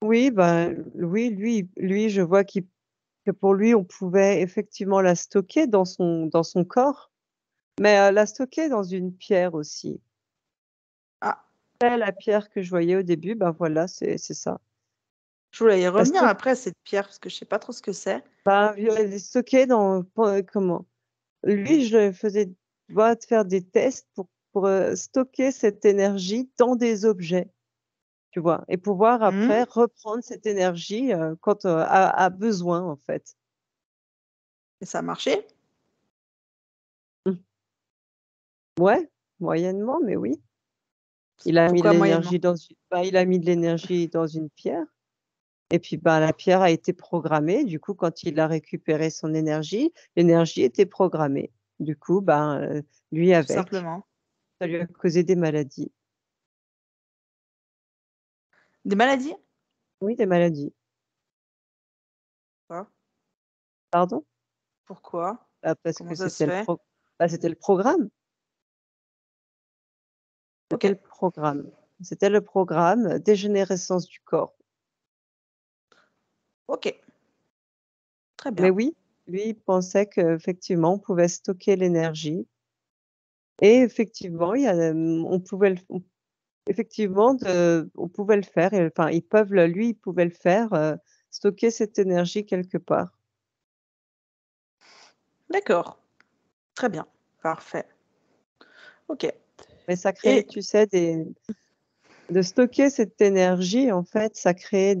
Speaker 1: Oui, bah, oui, lui, je vois que pour lui, on pouvait effectivement la stocker dans son corps, mais la stocker dans une pierre aussi.
Speaker 2: Ah,
Speaker 1: Et la pierre que je voyais au début, ben voilà, c'est ça.
Speaker 2: je voulais y
Speaker 1: La
Speaker 2: revenir
Speaker 1: stock
Speaker 2: après cette pierre parce que je sais pas trop ce que c'est.
Speaker 1: ben, elle est stockée dans comment? Lui, je le faisais, tu vois, de faire des tests pour stocker cette énergie dans des objets, tu vois? Et pouvoir
Speaker 2: Mhm.
Speaker 1: après reprendre cette énergie, quand, a besoin, en fait.
Speaker 2: Et ça a marché?
Speaker 1: Mmh. Ouais, moyennement, mais oui. Il a mis de
Speaker 2: Pourquoi moyennement?
Speaker 1: l'énergie il a mis de l'énergie dans une pierre et puis, bah, la pierre a été programmée. Du coup, quand il a récupéré son énergie, l'énergie était programmée. Du coup, ben, lui
Speaker 2: Tout
Speaker 1: avec,
Speaker 2: simplement.
Speaker 1: ça lui a causé des maladies.
Speaker 2: Des maladies?
Speaker 1: Oui, des maladies.
Speaker 2: Quoi?
Speaker 1: Pardon?
Speaker 2: Pourquoi?
Speaker 1: Bah, parce
Speaker 2: Comment
Speaker 1: que
Speaker 2: ça se fait?
Speaker 1: c'était le programme.
Speaker 2: Ok,
Speaker 1: C'était le programme. C'était le programme dégénérescence du corps.
Speaker 2: ok, très
Speaker 1: Mais
Speaker 2: bien.
Speaker 1: oui, lui, il pensait qu'effectivement, on pouvait stocker l'énergie et effectivement, on pouvait effectivement on pouvait le faire et enfin, il pouvait le faire, stocker cette énergie quelque part.
Speaker 2: D'accord, très bien, parfait. Ok.
Speaker 1: Mais ça crée,
Speaker 2: Et
Speaker 1: tu sais, de stocker cette énergie, en fait, ça crée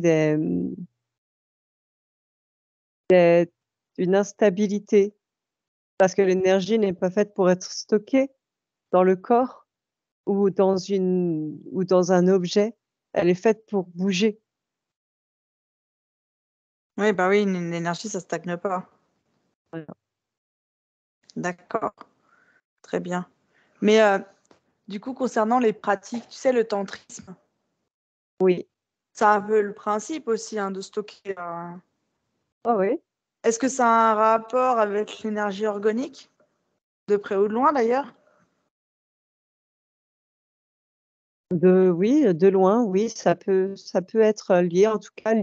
Speaker 1: une instabilité parce que l'énergie n'est pas faite pour être stockée dans le corps ou dans un objet. Elle est faite pour bouger.
Speaker 2: oui, bah oui, une énergie, ça stagne pas.
Speaker 1: Voilà.
Speaker 2: D'accord, très bien. Mais du coup, concernant les pratiques, tu sais, le tantrisme,
Speaker 1: Oui.
Speaker 2: ça a un peu le principe aussi hein, de stocker.
Speaker 1: Ah oui.
Speaker 2: Est-ce que ça a un rapport avec l'énergie organique, de près ou de loin d'ailleurs?
Speaker 1: Oui, de loin, oui, ça peut être lié. En tout cas,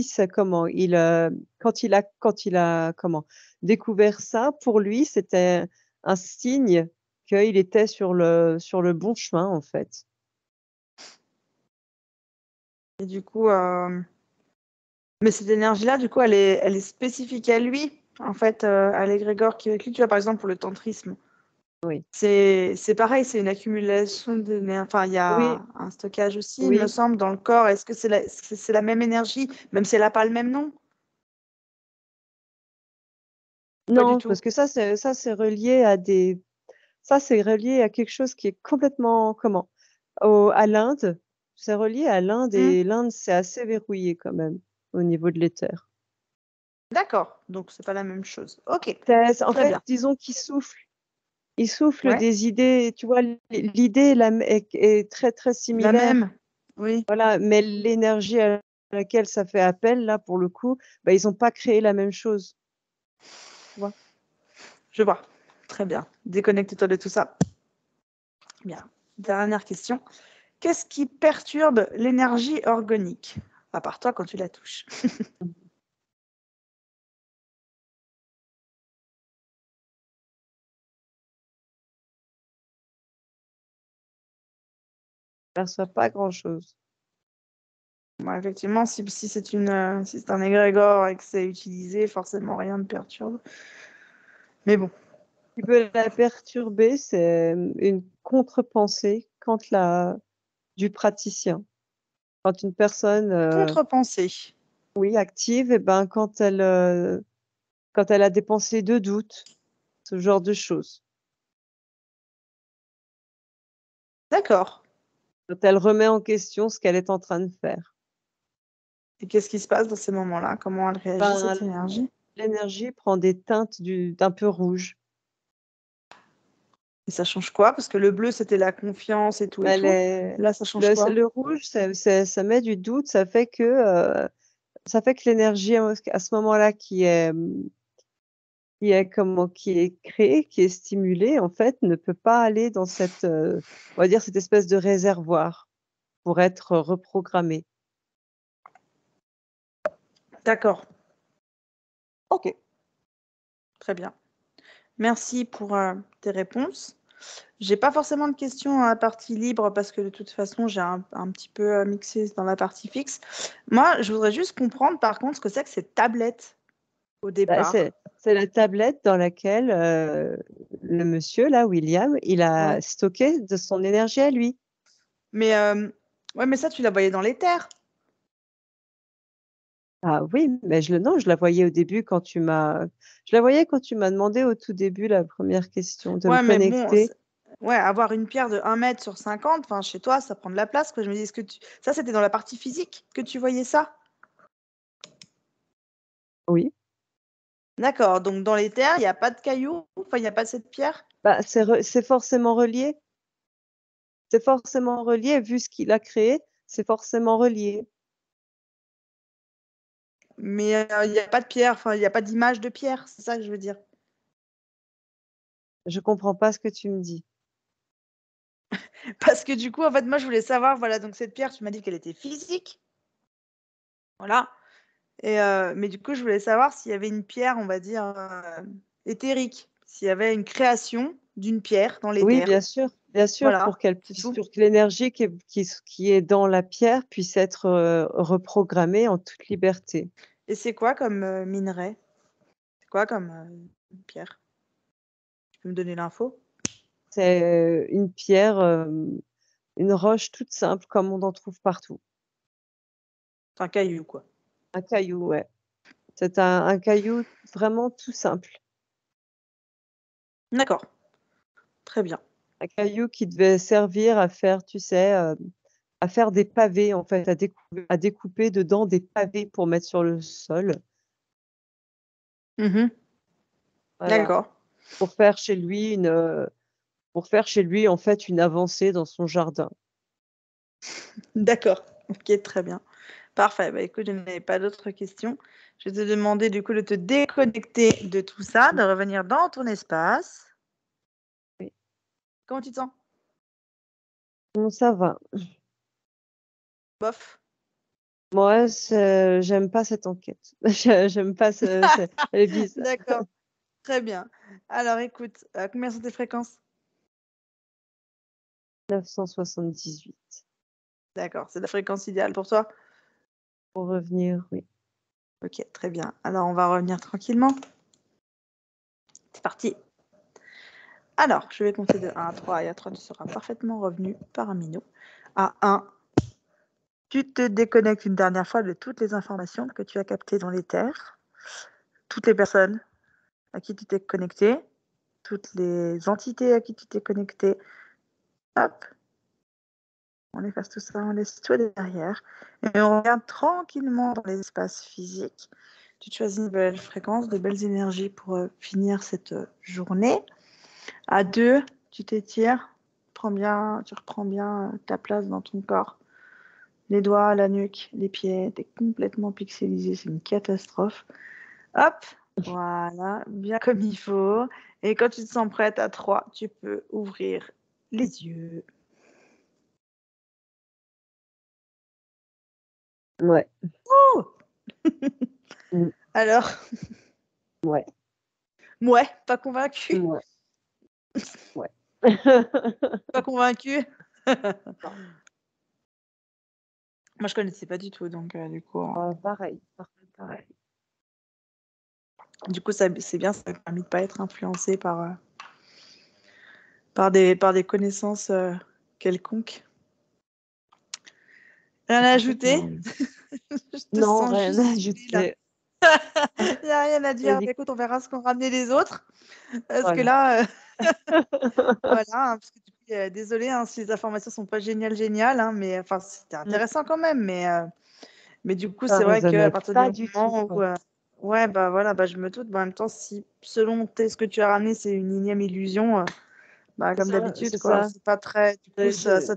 Speaker 1: c'est comment? Quand il a comment? Découvert ça, pour lui, c'était un signe qu'il était sur le bon chemin, en fait.
Speaker 2: Et du coup, mais cette énergie-là, du coup, elle est spécifique à lui, en fait, à l'égrégore qui est avec lui. Tu vois, par exemple, pour le tantrisme,
Speaker 1: Oui.
Speaker 2: c'est pareil, c'est une accumulation d'énergie. Enfin, il y
Speaker 1: Oui,
Speaker 2: a un stockage aussi, il me
Speaker 1: oui.
Speaker 2: semble, dans le corps. Est-ce que c'est la même énergie, même si elle n'a pas le même nom? Pas du
Speaker 1: Non,
Speaker 2: tout.
Speaker 1: parce que ça, c'est relié à quelque chose qui est complètement comment? À l'Inde. C'est relié à l'Inde
Speaker 2: Hmm,
Speaker 1: et l'Inde, c'est assez verrouillé quand même au niveau de l'éther.
Speaker 2: d'accord, donc c'est pas la même chose. Ok,
Speaker 1: En
Speaker 2: très
Speaker 1: fait,
Speaker 2: bien.
Speaker 1: disons qu'il souffle
Speaker 2: Ouais,
Speaker 1: des idées, tu vois? L'idée est très, très
Speaker 2: la
Speaker 1: similaire,
Speaker 2: même. Oui,
Speaker 1: voilà, mais l'énergie à laquelle ça fait appel, là, pour le coup, bah, ils ont pas créé la même chose, tu vois?
Speaker 2: je vois. Très bien. Déconnecte-toi de tout ça. Bien. Dernière question. Qu'est-ce qui perturbe l'énergie organique? À part toi quand tu la touches.
Speaker 1: Mmh. Je perçois pas grand-chose.
Speaker 2: Bon, effectivement, si si c'est un égrégore et que c'est utilisé, forcément rien ne perturbe. Mais bon,
Speaker 1: Ce qui peut la perturber, c'est, une contre-pensée du praticien. Quand une personne,
Speaker 2: contre-pensée.
Speaker 1: oui, active et ben, quand elle a des pensées de doute, ce genre de choses.
Speaker 2: D'accord.
Speaker 1: Quand elle remet en question ce qu'elle est en train de faire.
Speaker 2: Et qu'est-ce qui se passe dans ces moments-là? Comment elle réagit,
Speaker 1: Ben,
Speaker 2: cette énergie?
Speaker 1: l'énergie prend des teintes d'un peu rouge.
Speaker 2: Et ça change quoi? Parce que le bleu, c'était la confiance et tout et
Speaker 1: Elle
Speaker 2: tout.
Speaker 1: est
Speaker 2: Là, ça change quoi?
Speaker 1: le rouge, ça met du doute, ça fait que l'énergie à ce moment-là qui est créée, qui est stimulée, en fait, ne peut pas aller dans on va dire, cette espèce de réservoir pour être reprogrammée.
Speaker 2: D'accord. Ok, très bien. Merci pour tes réponses. J'ai pas forcément de questions à la partie libre parce que de toute façon, j'ai un petit peu mixé dans la partie fixe. Moi, je voudrais juste comprendre par contre ce que c'est que cette tablette au
Speaker 1: Bah,
Speaker 2: départ.
Speaker 1: c'est la tablette dans laquelle le monsieur, là, William, il
Speaker 2: Ouais.
Speaker 1: a stocké de son énergie à lui.
Speaker 2: Mais, ouais, mais ça, tu la voyais dans les terres.
Speaker 1: Ah oui, mais non, je la voyais au début quand je la voyais quand tu m'as demandé au tout début la première question de me
Speaker 2: Ouais, mais bon,
Speaker 1: connecter.
Speaker 2: ouais, avoir une pierre de 1 mètre sur 50, enfin, chez toi, ça prend de la place, quoi. Je me dis, ça, c'était dans la partie physique que tu voyais ça?
Speaker 1: Oui.
Speaker 2: D'accord, donc dans les terres, il n'y a pas de cailloux, enfin, il n'y a pas cette pierre?
Speaker 1: Bah, c'est forcément relié. C'est forcément relié, vu ce qu'il a créé, c'est forcément relié.
Speaker 2: Mais il n'y a pas de pierre, enfin, il n'y a pas d'image de pierre, c'est ça que je veux dire.
Speaker 1: Je comprends pas ce que tu me dis.
Speaker 2: Parce que du coup, en fait, moi, je voulais savoir, voilà, donc cette pierre, tu m'as dit qu'elle était physique, voilà. Et, mais du coup, je voulais savoir s'il y avait une pierre, on va dire, éthérique, s'il y avait une création d'une pierre dans les
Speaker 1: Oui,
Speaker 2: terres.
Speaker 1: bien sûr, pour
Speaker 2: Voilà,
Speaker 1: qu'elle
Speaker 2: c'est
Speaker 1: puisse,
Speaker 2: tout.
Speaker 1: pour que l'énergie qui est dans la pierre puisse être reprogrammée en toute liberté.
Speaker 2: Et c'est quoi comme minerai? C'est quoi comme pierre? Tu peux me donner l'info?
Speaker 1: C'est une pierre, une roche toute simple comme on en trouve partout.
Speaker 2: C'est un caillou, quoi.
Speaker 1: Un caillou, ouais. C'est un caillou vraiment tout simple.
Speaker 2: D'accord, très bien.
Speaker 1: Un caillou qui devait servir à faire, tu sais, à faire des pavés, en fait, à découper dedans des pavés pour mettre sur le sol.
Speaker 2: Mmh.
Speaker 1: Voilà.
Speaker 2: D'accord.
Speaker 1: Pour faire chez lui en fait, une avancée dans son jardin.
Speaker 2: D'accord. OK, très bien. Parfait. Bah, écoute, je n'avais pas d'autres questions. Je vais te demander du coup de te déconnecter de tout ça, de revenir dans ton espace.
Speaker 1: Oui.
Speaker 2: Comment tu te sens?
Speaker 1: Bon, ça va.
Speaker 2: Bof?
Speaker 1: Moi, j'aime pas cette enquête. J'aime pas elle est bizarre.
Speaker 2: D'accord, très bien. Alors écoute, combien sont tes fréquences?
Speaker 1: 978.
Speaker 2: D'accord, c'est la fréquence idéale pour toi?
Speaker 1: Pour revenir, oui.
Speaker 2: OK, très bien. Alors on va revenir tranquillement. C'est parti. Alors, je vais compter de 1 à 3 et à 3, tu seras parfaitement revenu par un minot. À 1, tu te déconnectes une dernière fois de toutes les informations que tu as captées dans les terres, toutes les personnes à qui tu t'es connecté, toutes les entités à qui tu t'es connecté. Hop, on efface tout ça, on laisse tout derrière et on regarde tranquillement dans l'espace physique. Tu choisis une belle fréquence, de belles énergies pour finir cette journée. À 2, tu t'étires, tu reprends bien ta place dans ton corps. Les doigts, la nuque, les pieds, t'es complètement pixelisé, c'est une catastrophe. Hop, voilà, bien comme il faut. Et quand tu te sens prête à 3, tu peux ouvrir les yeux.
Speaker 1: Ouais.
Speaker 2: Oh
Speaker 1: Mmh.
Speaker 2: Alors,
Speaker 1: Ouais.
Speaker 2: ouais, pas convaincu?
Speaker 1: Ouais. Ouais.
Speaker 2: Pas convaincu?
Speaker 1: Non.
Speaker 2: Moi, je connaissais pas du tout, donc
Speaker 1: Pareil, pareil.
Speaker 2: du coup, ça, c'est bien, ça m'a permis de pas être influencée par des connaissances quelconques. Rien
Speaker 1: C'est
Speaker 2: à
Speaker 1: parfaitement
Speaker 2: ajouter?
Speaker 1: oui.
Speaker 2: Je te
Speaker 1: Non,
Speaker 2: sens
Speaker 1: rien à
Speaker 2: juste saoulée, là.
Speaker 1: ajouter.
Speaker 2: Il y a rien à dire.
Speaker 1: Vas-y,
Speaker 2: Écoute, on verra ce qu'ont ramené les autres. Parce que
Speaker 1: voilà.
Speaker 2: là, voilà, hein, parce que du coup, désolée hein, si les informations sont pas géniales, hein, mais enfin, c'était
Speaker 1: Mmh.
Speaker 2: intéressant quand même. Mais du coup,
Speaker 1: Ça
Speaker 2: c'est vrai qu'à
Speaker 1: résonnait
Speaker 2: partir du
Speaker 1: pas du tout,
Speaker 2: moment où,
Speaker 1: quoi.
Speaker 2: ouais, bah voilà, bah, je me doute. Bah, en même temps, si selon ce que tu as ramené, c'est une énième illusion, bah,
Speaker 1: C'est
Speaker 2: comme
Speaker 1: ça,
Speaker 2: d'habitude,
Speaker 1: c'est
Speaker 2: quoi.
Speaker 1: ça.
Speaker 2: C'est pas très. Du coup,
Speaker 1: Je
Speaker 2: ça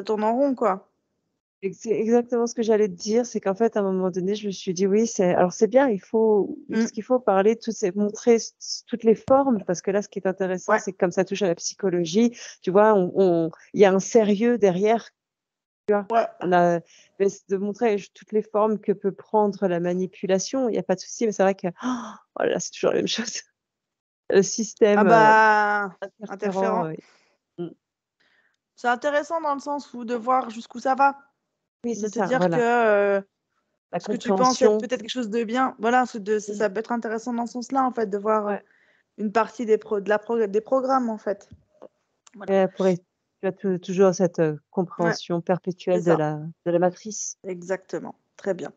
Speaker 2: tourne en rond, quoi.
Speaker 1: C'est exactement ce que j'allais te dire, c'est qu'en fait, à un moment donné, je me suis dit: «Oui, c'est bien,
Speaker 2: Mm.
Speaker 1: ce qu'il faut parler de montrer toutes les formes», parce que là, ce qui est intéressant,
Speaker 2: Ouais,
Speaker 1: c'est que comme ça touche à la psychologie, tu vois, il y a un sérieux derrière tu vois?
Speaker 2: Ouais.
Speaker 1: On a mais c'est de montrer toutes les formes que peut prendre la manipulation, il y a pas de souci, mais c'est vrai que, oh là là, c'est toujours la même chose. Le
Speaker 2: Ah
Speaker 1: système,
Speaker 2: bah,
Speaker 1: interférent,
Speaker 2: interférent.
Speaker 1: mmh.
Speaker 2: C'est intéressant dans le sens où de voir jusqu'où ça va.
Speaker 1: Oui,
Speaker 2: De
Speaker 1: c'est
Speaker 2: te
Speaker 1: ça,
Speaker 2: dire
Speaker 1: voilà.
Speaker 2: que,
Speaker 1: La
Speaker 2: ce que tu penses être
Speaker 1: compréhension.
Speaker 2: peut-être quelque chose de bien, voilà,
Speaker 1: Mmh.
Speaker 2: ça peut être intéressant dans ce sens-là, en fait, de voir,
Speaker 1: Ouais.
Speaker 2: une partie des programmes, en fait. Voilà.
Speaker 1: Et pour tu as toujours cette,
Speaker 2: Ouais,
Speaker 1: compréhension
Speaker 2: c'est
Speaker 1: perpétuelle
Speaker 2: ça,
Speaker 1: de la matrice.
Speaker 2: exactement. Très bien.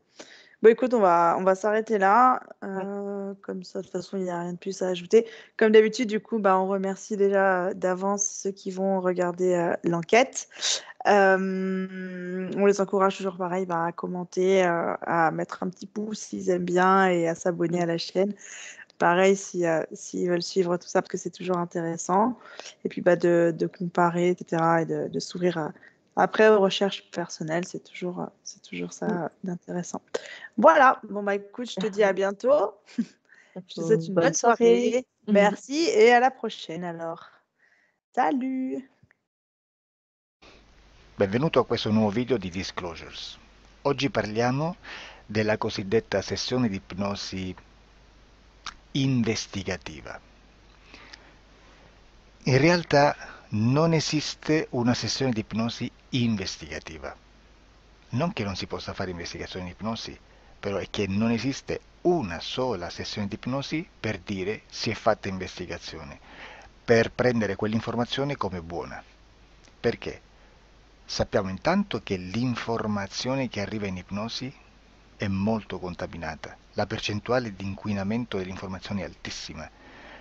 Speaker 2: Bon écoute, on va s'arrêter là,
Speaker 1: Ouais.
Speaker 2: comme ça de toute façon il y a rien de plus à ajouter. Comme d'habitude du coup, bah, on remercie déjà, d'avance ceux qui vont regarder, l'enquête. On les encourage toujours pareil, bah, à commenter, à mettre un petit pouce s'ils aiment bien et à s'abonner
Speaker 1: Mmh.
Speaker 2: à la chaîne. Pareil s'ils veulent suivre tout ça parce que c'est toujours intéressant et puis, bah, de comparer et cetera et de s'ouvrir après aux recherches personnelles, c'est toujours
Speaker 1: Mmh.
Speaker 2: ça d'intéressant. Voilà, bon, bah, écoute, je te dis à bientôt. Je te souhaite une
Speaker 1: Bonne
Speaker 2: bonne
Speaker 1: soirée.
Speaker 2: soirée. Merci et à la prochaine alors. Salut!
Speaker 3: Benvenuto a questo nuovo video di Disclosures. Oggi parliamo della cosiddetta sessione di ipnosi investigativa. In realtà non esiste una sessione di ipnosi investigativa. Non che non si possa fare investigazione di ipnosi, però è che non esiste una sola sessione di ipnosi per dire si è fatta investigazione, per prendere quell'informazione come buona. Perché? Sappiamo intanto che l'informazione che arriva in ipnosi è molto contaminata, la percentuale di inquinamento dell'informazione è altissima.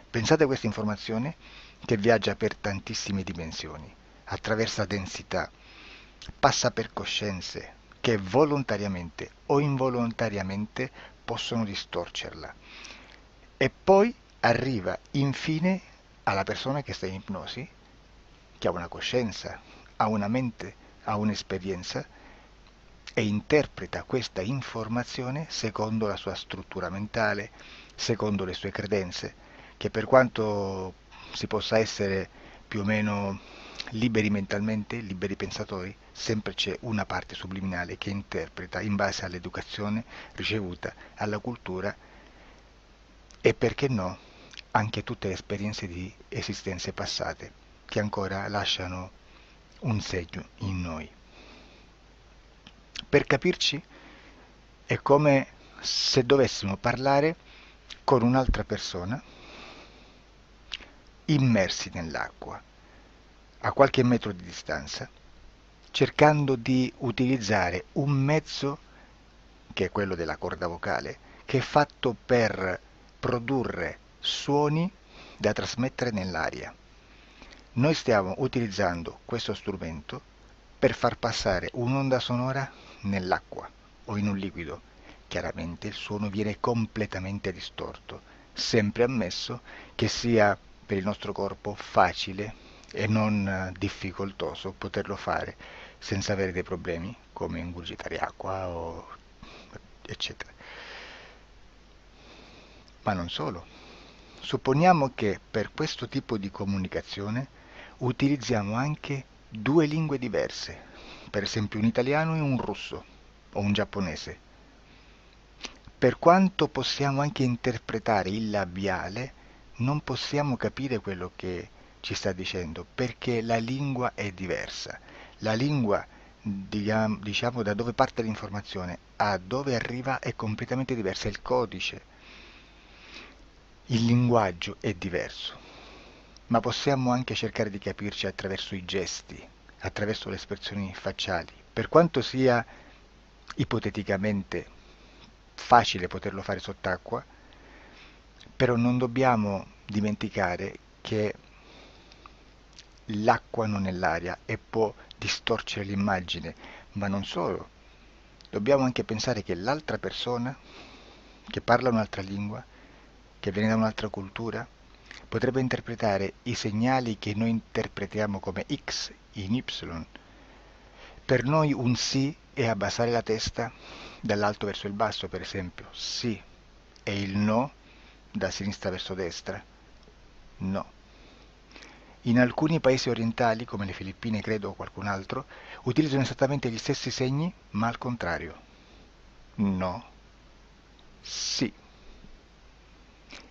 Speaker 3: Pensate a questa informazione che viaggia per tantissime dimensioni, attraversa densità, passa per coscienze che volontariamente o involontariamente possono distorcerla e poi arriva infine alla persona che sta in ipnosi, che ha una coscienza, ha una mente, ha un'esperienza e interpreta questa informazione secondo la sua struttura mentale, secondo le sue credenze, che per quanto si possa essere più o meno liberi mentalmente, liberi pensatori, sempre c'è una parte subliminale che interpreta in base all'educazione ricevuta, alla cultura e perché no, anche tutte le esperienze di esistenze passate che ancora lasciano un segno in noi. Per capirci, è come se dovessimo parlare con un'altra persona immersi nell'acqua, a qualche metro di distanza, cercando di utilizzare un mezzo, che è quello della corda vocale, che è fatto per produrre suoni da trasmettere nell'aria. Noi stiamo utilizzando questo strumento per far passare un'onda sonora nell'acqua o in un liquido. Chiaramente il suono viene completamente distorto, sempre ammesso che sia per il nostro corpo facile e non difficoltoso poterlo fare senza avere dei problemi come ingurgitare acqua o eccetera. Ma non solo. Supponiamo che per questo tipo di comunicazione utilizziamo anche due lingue diverse, per esempio un italiano e un russo o un giapponese. Per quanto possiamo anche interpretare il labiale, non possiamo capire quello che ci sta dicendo, perché la lingua è diversa. La lingua, diciamo, da dove parte l'informazione a dove arriva è completamente diversa, il codice, il linguaggio è diverso. Ma possiamo anche cercare di capirci attraverso i gesti, attraverso le espressioni facciali. Per quanto sia ipoteticamente facile poterlo fare sott'acqua, però non dobbiamo dimenticare che l'acqua non è l'aria e può distorcere l'immagine, ma non solo. Dobbiamo anche pensare che l'altra persona, che parla un'altra lingua, che viene da un'altra cultura, potrebbe interpretare i segnali che noi interpretiamo come X in Y. Per noi un sì è abbassare la testa dall'alto verso il basso, per esempio, sì, e il no da sinistra verso destra, no. in alcuni paesi orientali, come le Filippine credo o qualcun altro, utilizzano esattamente gli stessi segni, ma al contrario. No. Sì.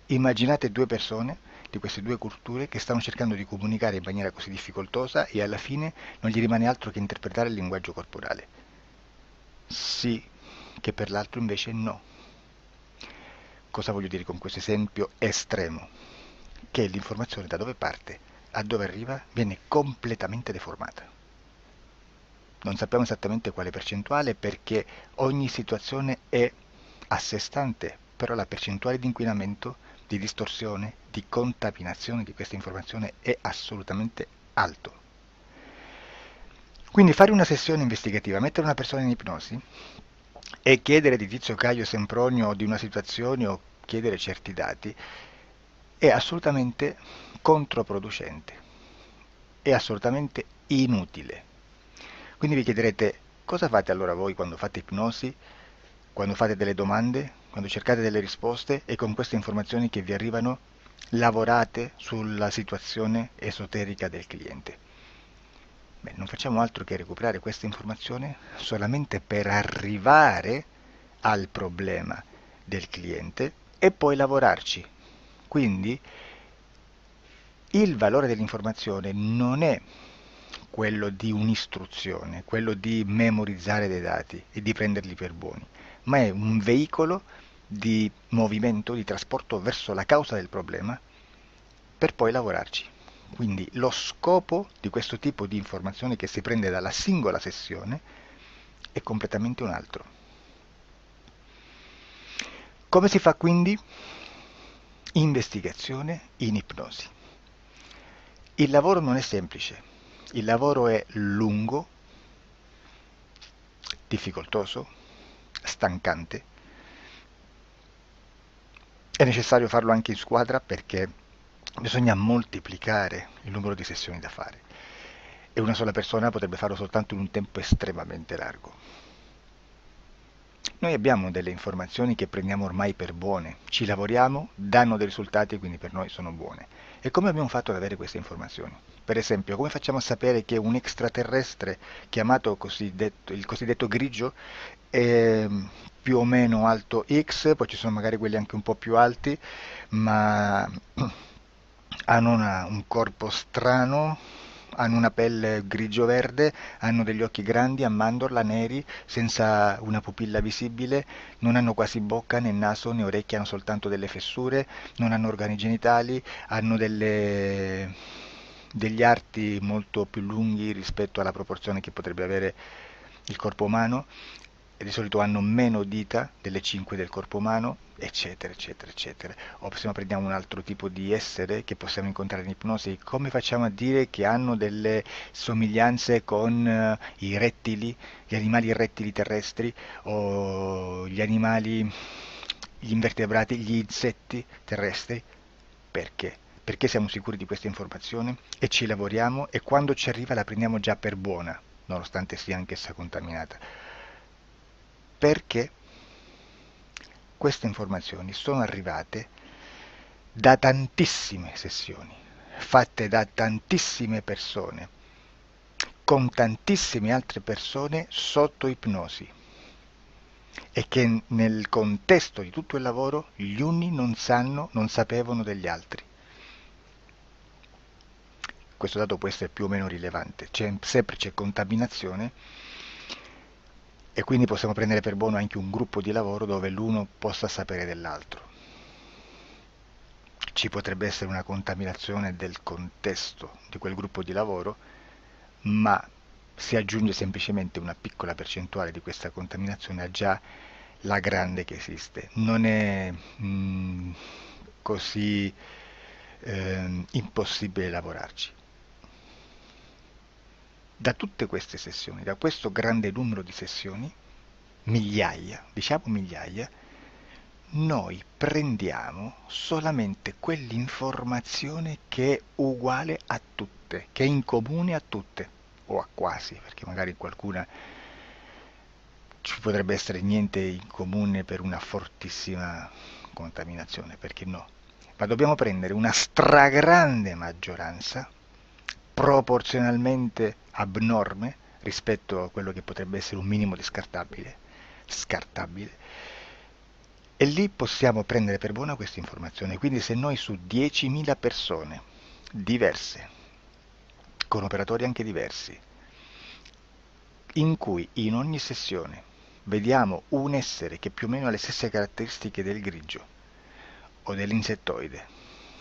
Speaker 3: Immaginate due persone di queste due culture che stanno cercando di comunicare in maniera così difficoltosa e alla fine non gli rimane altro che interpretare il linguaggio corporale. Sì, che per l'altro invece no. Cosa voglio dire con questo esempio estremo? Che l'informazione da dove parte a dove arriva viene completamente deformata. Non sappiamo esattamente quale percentuale perché ogni situazione è a sé stante, però la percentuale di inquinamento, di distorsione, di contaminazione di questa informazione è assolutamente alto. Quindi fare una sessione investigativa, mettere una persona in ipnosi e chiedere di Tizio Caio Sempronio di una situazione o chiedere certi dati è assolutamente controproducente, è assolutamente inutile. Quindi vi chiederete cosa fate allora voi quando fate ipnosi, quando fate delle domande, quando cercate delle risposte e con queste informazioni che vi arrivano lavorate sulla situazione esoterica del cliente. Beh, non facciamo altro che recuperare questa informazione solamente per arrivare al problema del cliente e poi lavorarci. Quindi il valore dell'informazione non è quello di un'istruzione, quello di memorizzare dei dati e di prenderli per buoni, ma è un veicolo di movimento, di trasporto verso la causa del problema per poi lavorarci. Quindi lo scopo di questo tipo di informazione che si prende dalla singola sessione è completamente un altro. Come si fa quindi? Investigazione in ipnosi. Il lavoro non è semplice, il lavoro è lungo, difficoltoso, stancante. È necessario farlo anche in squadra perché bisogna moltiplicare il numero di sessioni da fare e una sola persona potrebbe farlo soltanto in un tempo estremamente largo. Noi abbiamo delle informazioni che prendiamo ormai per buone, ci lavoriamo, danno dei risultati e quindi per noi sono buone. E come abbiamo fatto ad avere queste informazioni? Per esempio, come facciamo a sapere che un extraterrestre chiamato il cosiddetto grigio è più o meno alto X, poi ci sono magari quelli anche un po' più alti, ma hanno un corpo strano, hanno una pelle grigio-verde, hanno degli occhi grandi a mandorla, neri, senza una pupilla visibile, non hanno quasi bocca né naso né orecchie, hanno soltanto delle fessure, non hanno organi genitali, hanno degli arti molto più lunghi rispetto alla proporzione che potrebbe avere il corpo umano, e di solito hanno meno dita delle 5 del corpo umano, eccetera, eccetera, eccetera. O se no prendiamo un altro tipo di essere che possiamo incontrare in ipnosi, come facciamo a dire che hanno delle somiglianze con i rettili, gli animali rettili terrestri o gli animali, gli invertebrati, gli insetti terrestri? Perché? Perché siamo sicuri di questa informazione e ci lavoriamo e quando ci arriva la prendiamo già per buona, nonostante sia anch'essa contaminata. Perché queste informazioni sono arrivate da tantissime sessioni, fatte da tantissime persone, con tantissime altre persone sotto ipnosi, e che nel contesto di tutto il lavoro gli uni non sapevano degli altri. Questo dato può essere più o meno rilevante, sempre c'è contaminazione e quindi possiamo prendere per buono anche un gruppo di lavoro dove l'uno possa sapere dell'altro. Ci potrebbe essere una contaminazione del contesto di quel gruppo di lavoro, ma si aggiunge semplicemente una piccola percentuale di questa contaminazione a già la grande che esiste. Non è così impossibile lavorarci. Da tutte queste sessioni, da questo grande numero di sessioni, migliaia, diciamo migliaia, noi prendiamo solamente quell'informazione che è uguale a tutte, che è in comune a tutte, o a quasi, perché magari qualcuna ci potrebbe essere niente in comune per una fortissima contaminazione, perché no? Ma dobbiamo prendere una stragrande maggioranza proporzionalmente abnorme rispetto a quello che potrebbe essere un minimo di scartabile, e lì possiamo prendere per buona questa informazione. Quindi se noi su 10.000 persone diverse, con operatori anche diversi, in cui in ogni sessione vediamo un essere che più o meno ha le stesse caratteristiche del grigio o dell'insettoide,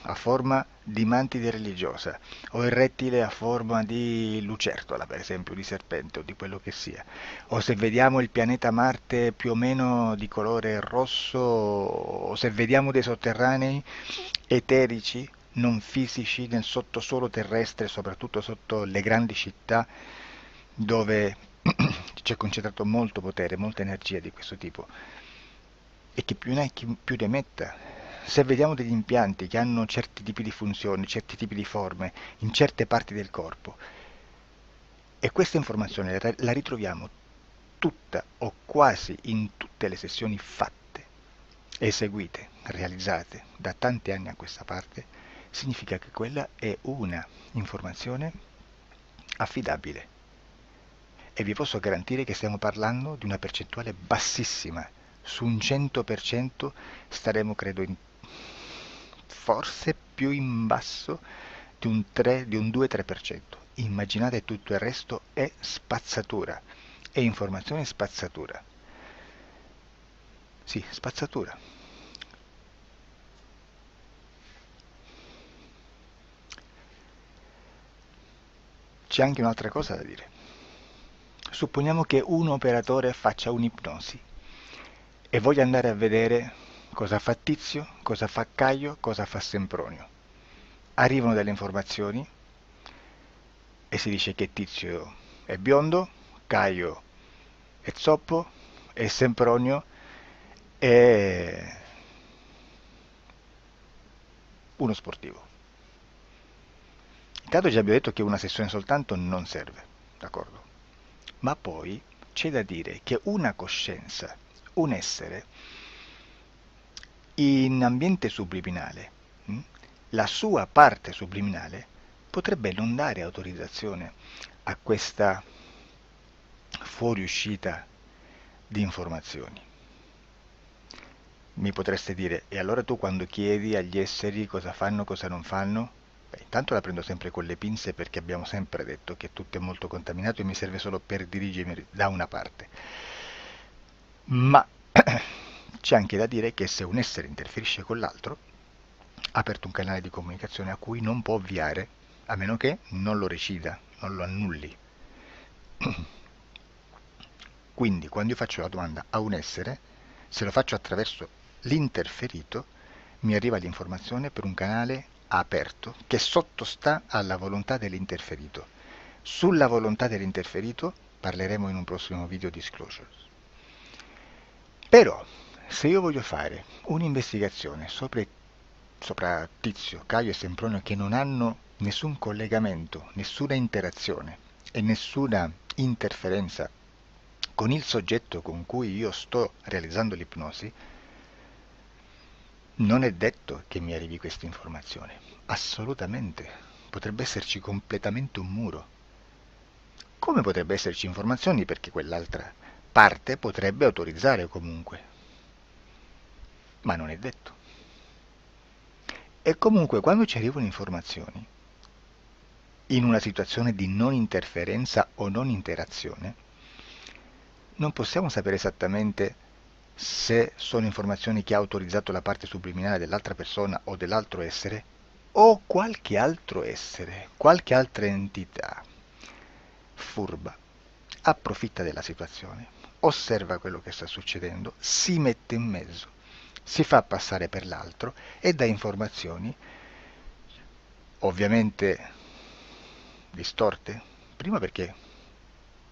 Speaker 3: a forma di mantide religiosa, o il rettile a forma di lucertola, per esempio, di serpente o di quello che sia, o se vediamo il pianeta Marte più o meno di colore rosso, o se vediamo dei sotterranei eterici, non fisici, nel sottosuolo terrestre, soprattutto sotto le grandi città, dove c'è concentrato molto potere, molta energia di questo tipo, e che più ne hai più ne metta. Se vediamo degli impianti che hanno certi tipi di funzioni, certi tipi di forme in certe parti del corpo, e questa informazione la ritroviamo tutta o quasi in tutte le sessioni fatte, eseguite, realizzate da tanti anni a questa parte, significa che quella è una informazione affidabile. E vi posso garantire che stiamo parlando di una percentuale bassissima. Su un 100% staremo, credo, forse più in basso di un 2-3%. Immaginate, tutto il resto è spazzatura, è informazione spazzatura. Sì, spazzatura. C'è anche un'altra cosa da dire. Supponiamo che un operatore faccia un'ipnosi e voglia andare a vedere cosa fa Tizio, cosa fa Caio, cosa fa Sempronio. Arrivano delle informazioni e si dice che Tizio è biondo, Caio è zoppo e Sempronio è uno sportivo. Intanto già abbiamo detto che una sessione soltanto non serve, d'accordo? Ma poi c'è da dire che una coscienza, un essere, in ambiente subliminale, la sua parte subliminale potrebbe non dare autorizzazione a questa fuoriuscita di informazioni. Mi potreste dire, e allora tu quando chiedi agli esseri cosa fanno, cosa non fanno? Beh, intanto la prendo sempre con le pinze, perché abbiamo sempre detto che tutto è molto contaminato e mi serve solo per dirigermi da una parte. Ma c'è anche da dire che se un essere interferisce con l'altro, ha aperto un canale di comunicazione a cui non può ovviare, a meno che non lo recida, non lo annulli. Quindi quando io faccio la domanda a un essere, se lo faccio attraverso l'interferito, mi arriva l'informazione per un canale aperto che sottostà alla volontà dell'interferito. Sulla volontà dell'interferito parleremo in un prossimo video disclosures. Però, se io voglio fare un'investigazione sopra Tizio, Caio e Sempronio, che non hanno nessun collegamento, nessuna interazione e nessuna interferenza con il soggetto con cui io sto realizzando l'ipnosi, non è detto che mi arrivi questa informazione. Assolutamente. Potrebbe esserci completamente un muro. Come potrebbe esserci informazioni, perché quell'altra parte potrebbe autorizzare comunque. Ma non è detto. E comunque quando ci arrivano informazioni, in una situazione di non interferenza o non interazione, non possiamo sapere esattamente se sono informazioni che ha autorizzato la parte subliminale dell'altra persona o dell'altro essere, o qualche altro essere, qualche altra entità furba approfitta della situazione, osserva quello che sta succedendo, si mette in mezzo, si fa passare per l'altro e dà informazioni ovviamente distorte, prima perché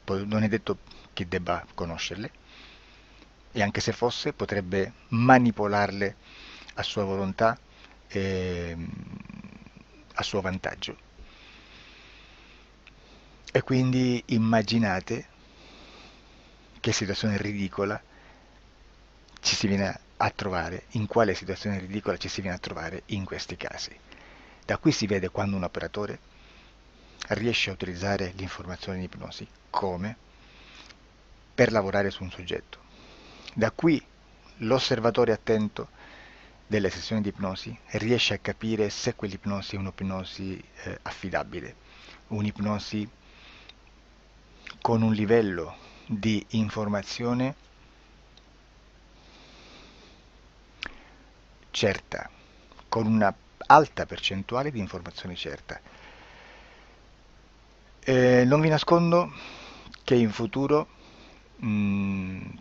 Speaker 3: poi non è detto che debba conoscerle, e anche se fosse potrebbe manipolarle a sua volontà e a suo vantaggio. E quindi immaginate che situazione ridicola ci si viene a trovare, in quale situazione ridicola ci si viene a trovare in questi casi. Da qui si vede quando un operatore riesce a utilizzare l'informazione in ipnosi. Come? Per lavorare su un soggetto. Da qui l'osservatore attento delle sessioni di ipnosi riesce a capire se quell'ipnosi è un'ipnosi affidabile, un'ipnosi con un livello di informazione certa, con una alta percentuale di informazione certa. Non vi nascondo che in futuro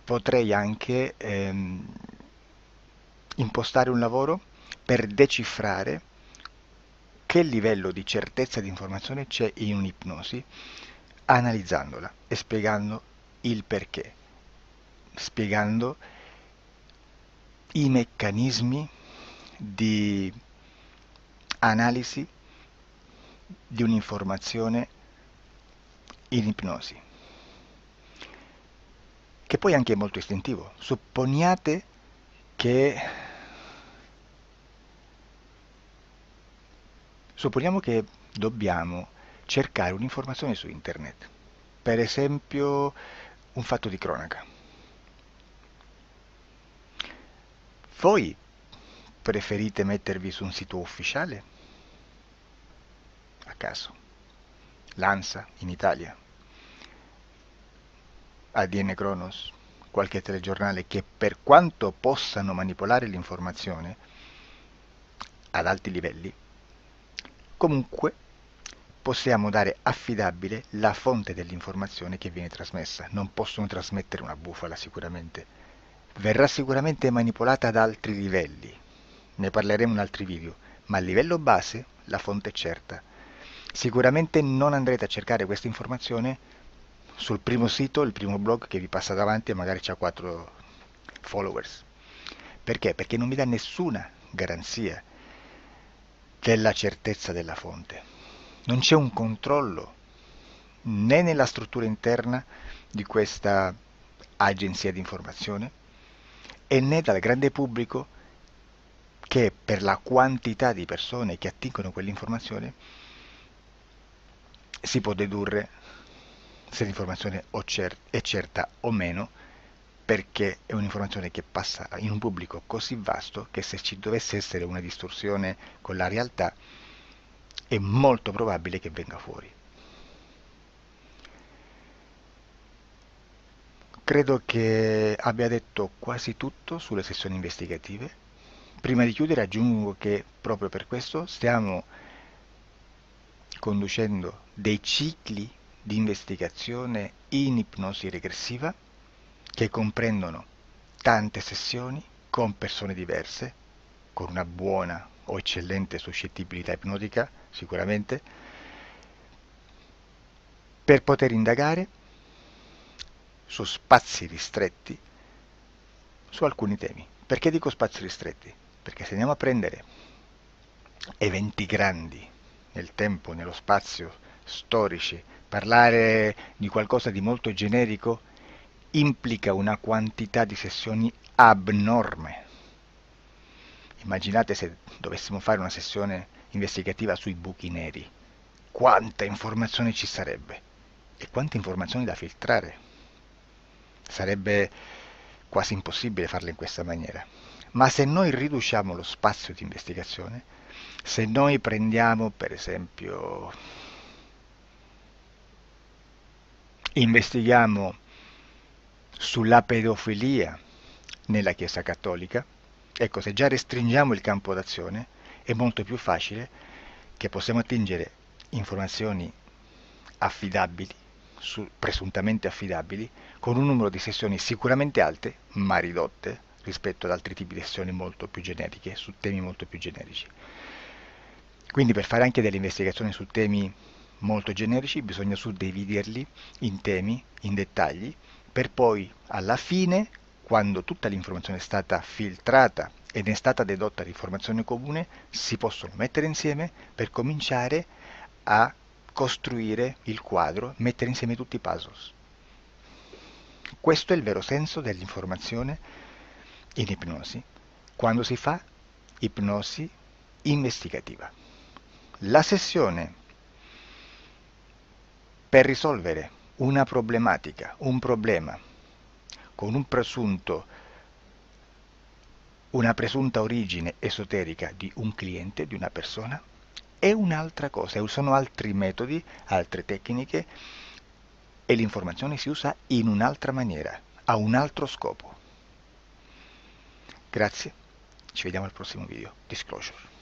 Speaker 3: potrei anche impostare un lavoro per decifrare che livello di certezza di informazione c'è in un'ipnosi, analizzandola e spiegando il perché, spiegando i meccanismi di analisi di un'informazione in ipnosi, che poi anche è molto istintivo. Supponiamo che dobbiamo cercare un'informazione su internet, per esempio un fatto di cronaca. Voi preferite mettervi su un sito ufficiale? A caso. L'ANSA in Italia, ADN Kronos, qualche telegiornale che per quanto possano manipolare l'informazione ad alti livelli, comunque possiamo dare affidabile la fonte dell'informazione che viene trasmessa. Non possono trasmettere una bufala sicuramente. Verrà sicuramente manipolata ad altri livelli. Ne parleremo in altri video, ma a livello base la fonte è certa. Sicuramente non andrete a cercare questa informazione sul primo sito, il primo blog che vi passa davanti e magari ha 4 followers. Perché? Perché non vi dà nessuna garanzia della certezza della fonte. Non c'è un controllo né nella struttura interna di questa agenzia di informazione e né dal grande pubblico, che per la quantità di persone che attingono quell'informazione si può dedurre se l'informazione è certa o meno, perché è un'informazione che passa in un pubblico così vasto che se ci dovesse essere una distorsione con la realtà è molto probabile che venga fuori. Credo che abbia detto quasi tutto sulle sessioni investigative. Prima di chiudere aggiungo che proprio per questo stiamo conducendo dei cicli di investigazione in ipnosi regressiva che comprendono tante sessioni con persone diverse, con una buona o eccellente suscettibilità ipnotica sicuramente, per poter indagare su spazi ristretti su alcuni temi. Perché dico spazi ristretti? Perché se andiamo a prendere eventi grandi nel tempo, nello spazio, storici, parlare di qualcosa di molto generico implica una quantità di sessioni abnorme. Immaginate se dovessimo fare una sessione investigativa sui buchi neri. Quanta informazione ci sarebbe e quante informazioni da filtrare. Sarebbe quasi impossibile farla in questa maniera. Ma se noi riduciamo lo spazio di investigazione, se noi prendiamo per esempio, investighiamo sulla pedofilia nella Chiesa Cattolica, ecco, se già restringiamo il campo d'azione è molto più facile che possiamo attingere informazioni affidabili, presuntamente affidabili, con un numero di sessioni sicuramente alte, ma ridotte rispetto ad altri tipi di sessioni molto più generiche, su temi molto più generici. Quindi per fare anche delle investigazioni su temi molto generici bisogna suddividerli in temi, in dettagli, per poi alla fine, quando tutta l'informazione è stata filtrata ed è stata dedotta l'informazione comune, si possono mettere insieme per cominciare a costruire il quadro, mettere insieme tutti i puzzles. Questo è il vero senso dell'informazione in ipnosi, quando si fa ipnosi investigativa. La sessione per risolvere una problematica, un problema, con una presunta origine esoterica di un cliente, di una persona, è un'altra cosa, sono altri metodi, altre tecniche e l'informazione si usa in un'altra maniera, ha un altro scopo. Grazie, ci vediamo al prossimo video. Disclosure.